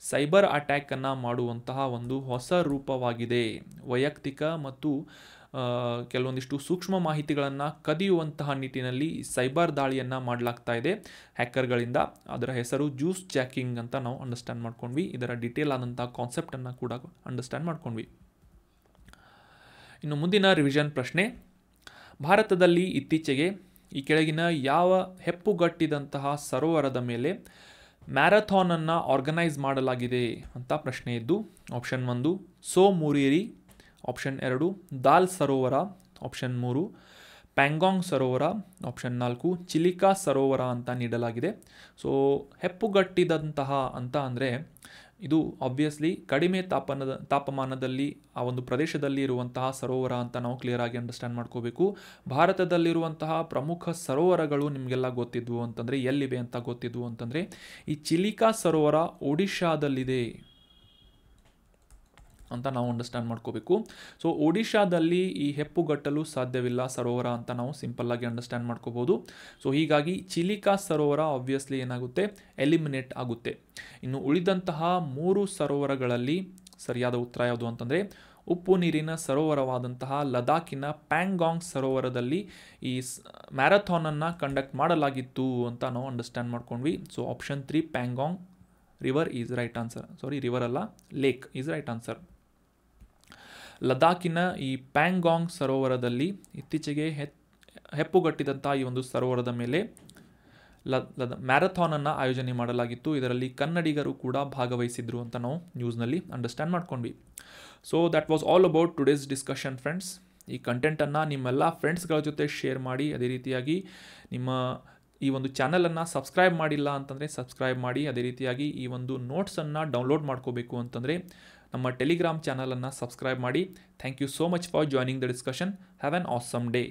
ಸೈಬರ್ ಅಟ್ಯಾಕನ್ನು ಮಾಡುವಂತಹ ಒಂದು ಹೊಸ ರೂಪವಾಗಿದೆ. ವೈಯಕ್ತಿಕ ಮತ್ತು ಕೆಲವೊಂದಿಷ್ಟು ಸೂಕ್ಷ್ಮ ಮಾಹಿತಿಗಳನ್ನು ಕದಿಯುವಂತಹ ನಿಟ್ಟಿನಲ್ಲಿ ಸೈಬರ್ ದಾಳಿಯನ್ನು ಮಾಡಲಾಗ್ತಾ ಇದೆ ಹ್ಯಾಕರ್ಗಳಿಂದ. ಅದರ ಹೆಸರು ಜ್ಯೂಸ್ ಜಾಕಿಂಗ್ ಅಂತ ನಾವು ಅಂಡರ್ಸ್ಟ್ಯಾಂಡ್ ಮಾಡ್ಕೊಂಡ್ವಿ. ಇದರ ಡೀಟೇಲ್ ಆದಂಥ ಕಾನ್ಸೆಪ್ಟನ್ನು ಕೂಡ ಅಂಡರ್ಸ್ಟ್ಯಾಂಡ್ ಮಾಡ್ಕೊಂಡ್ವಿ. ಇನ್ನು ಮುಂದಿನ ರಿವಿಷನ್ ಪ್ರಶ್ನೆ, ಭಾರತದಲ್ಲಿ ಇತ್ತೀಚೆಗೆ ಈ ಕೆಳಗಿನ ಯಾವ ಹೆಪ್ಪುಗಟ್ಟಿದಂತಹ ಸರೋವರದ ಮೇಲೆ ಮ್ಯಾರಥಾನನ್ನು ಆರ್ಗನೈಸ್ ಮಾಡಲಾಗಿದೆ ಅಂತ ಪ್ರಶ್ನೆ ಇದ್ದು, ಆಪ್ಷನ್ 1 ಸೋ ಮುರಿರಿ, ಆಪ್ಷನ್ 2 ದಾಲ್ ಸರೋವರ, ಆಪ್ಷನ್ 3 ಪ್ಯಾಂಗಾಂಗ್ ಸರೋವರ, ಆಪ್ಷನ್ 4 ಚಿಲಿಕಾ ಸರೋವರ ಅಂತ ನೀಡಲಾಗಿದೆ. ಸೊ ಹೆಪ್ಪುಗಟ್ಟಿದಂತಹ ಅಂತ ಅಂದರೆ ಇದು ಆಬ್ವಿಯಸ್ಲಿ ಕಡಿಮೆ ತಾಪಮಾನದಲ್ಲಿ ಆ ಒಂದು ಪ್ರದೇಶದಲ್ಲಿ ಇರುವಂತಹ ಸರೋವರ ಅಂತ ನಾವು ಕ್ಲಿಯರ್ ಆಗಿ ಅಂಡರ್ಸ್ಟ್ಯಾಂಡ್ ಮಾಡ್ಕೋಬೇಕು. ಭಾರತದಲ್ಲಿರುವಂತಹ ಪ್ರಮುಖ ಸರೋವರಗಳು ನಿಮಗೆಲ್ಲ ಗೊತ್ತಿದ್ವು ಅಂತಂದರೆ ಎಲ್ಲಿವೆ ಅಂತ ಗೊತ್ತಿದ್ವು ಅಂತಂದರೆ, ಈ ಚಿಲಿಕಾ ಸರೋವರ ಒಡಿಶಾದಲ್ಲಿದೆ ಅಂತ ನಾವು ಅಂಡರ್ಸ್ಟ್ಯಾಂಡ್ ಮಾಡ್ಕೋಬೇಕು. ಸೊ ಒಡಿಶಾದಲ್ಲಿ ಈ ಹೆಪ್ಪುಗಟ್ಟಲು ಸಾಧ್ಯವಿಲ್ಲ ಸರೋವರ ಅಂತ ನಾವು ಸಿಂಪಲ್ಲಾಗಿ ಅಂಡರ್ಸ್ಟ್ಯಾಂಡ್ ಮಾಡ್ಕೋಬೋದು. ಸೊ ಹೀಗಾಗಿ ಚಿಲಿಕಾ ಸರೋವರ ಆಬ್ವಿಯಸ್ಲಿ ಏನಾಗುತ್ತೆ, ಎಲಿಮಿನೇಟ್ ಆಗುತ್ತೆ. ಇನ್ನು ಉಳಿದಂತಹ 3 ಸರೋವರಗಳಲ್ಲಿ ಸರಿಯಾದ ಉತ್ತರ ಯಾವುದು ಅಂತಂದರೆ, ಉಪ್ಪು ನೀರಿನ ಸರೋವರವಾದಂತಹ ಲದಾಖಿನ ಪ್ಯಾಂಗಾಂಗ್ ಸರೋವರದಲ್ಲಿ ಈ ಮ್ಯಾರಥಾನನ್ನು ಕಂಡಕ್ಟ್ ಮಾಡಲಾಗಿತ್ತು ಅಂತ ನಾವು ಅಂಡರ್ಸ್ಟ್ಯಾಂಡ್ ಮಾಡ್ಕೊಂಡ್ವಿ. So option 3 Pangong river is right answer. River ಅಲ್ಲ, ಲೇಕ್ ಈಸ್ ರೈಟ್ ಆನ್ಸರ್. ಲದಾಖಿನ ಈ ಪ್ಯಾಂಗಾಂಗ್ ಸರೋವರದಲ್ಲಿ ಇತ್ತೀಚೆಗೆ ಹೆಪ್ಪುಗಟ್ಟಿದಂಥ ಈ ಒಂದು ಸರೋವರದ ಮೇಲೆ ಮ್ಯಾರಥಾನನ್ನು ಆಯೋಜನೆ ಮಾಡಲಾಗಿತ್ತು. ಇದರಲ್ಲಿ ಕನ್ನಡಿಗರು ಕೂಡ ಭಾಗವಹಿಸಿದ್ರು ಅಂತ ನಾವು ನ್ಯೂಸ್ನಲ್ಲಿ ಅಂಡರ್ಸ್ಟ್ಯಾಂಡ್ ಮಾಡ್ಕೊಂಡ್ವಿ. So that was all about today's discussion friends. ಈ ಕಂಟೆಂಟನ್ನು ನಿಮ್ಮೆಲ್ಲ ಫ್ರೆಂಡ್ಸ್ಗಳ ಜೊತೆ ಶೇರ್ ಮಾಡಿ. ಅದೇ ರೀತಿಯಾಗಿ ನಿಮ್ಮ ಈ ಒಂದು ಚಾನಲನ್ನು ಸಬ್ಸ್ಕ್ರೈಬ್ ಮಾಡಿಲ್ಲ ಅಂತಂದರೆ ಸಬ್ಸ್ಕ್ರೈಬ್ ಮಾಡಿ. ಅದೇ ರೀತಿಯಾಗಿ ಈ ಒಂದು ನೋಟ್ಸನ್ನು ಡೌನ್ಲೋಡ್ ಮಾಡ್ಕೋಬೇಕು ಅಂತಂದರೆ ನಮ್ಮ ಟೆಲಿಗ್ರಾಮ್ ಚಾನಲನ್ನು ಸಬ್ಸ್ಕ್ರೈಬ್ ಮಾಡಿ. Thank you so much for joining the discussion. Have an awesome day.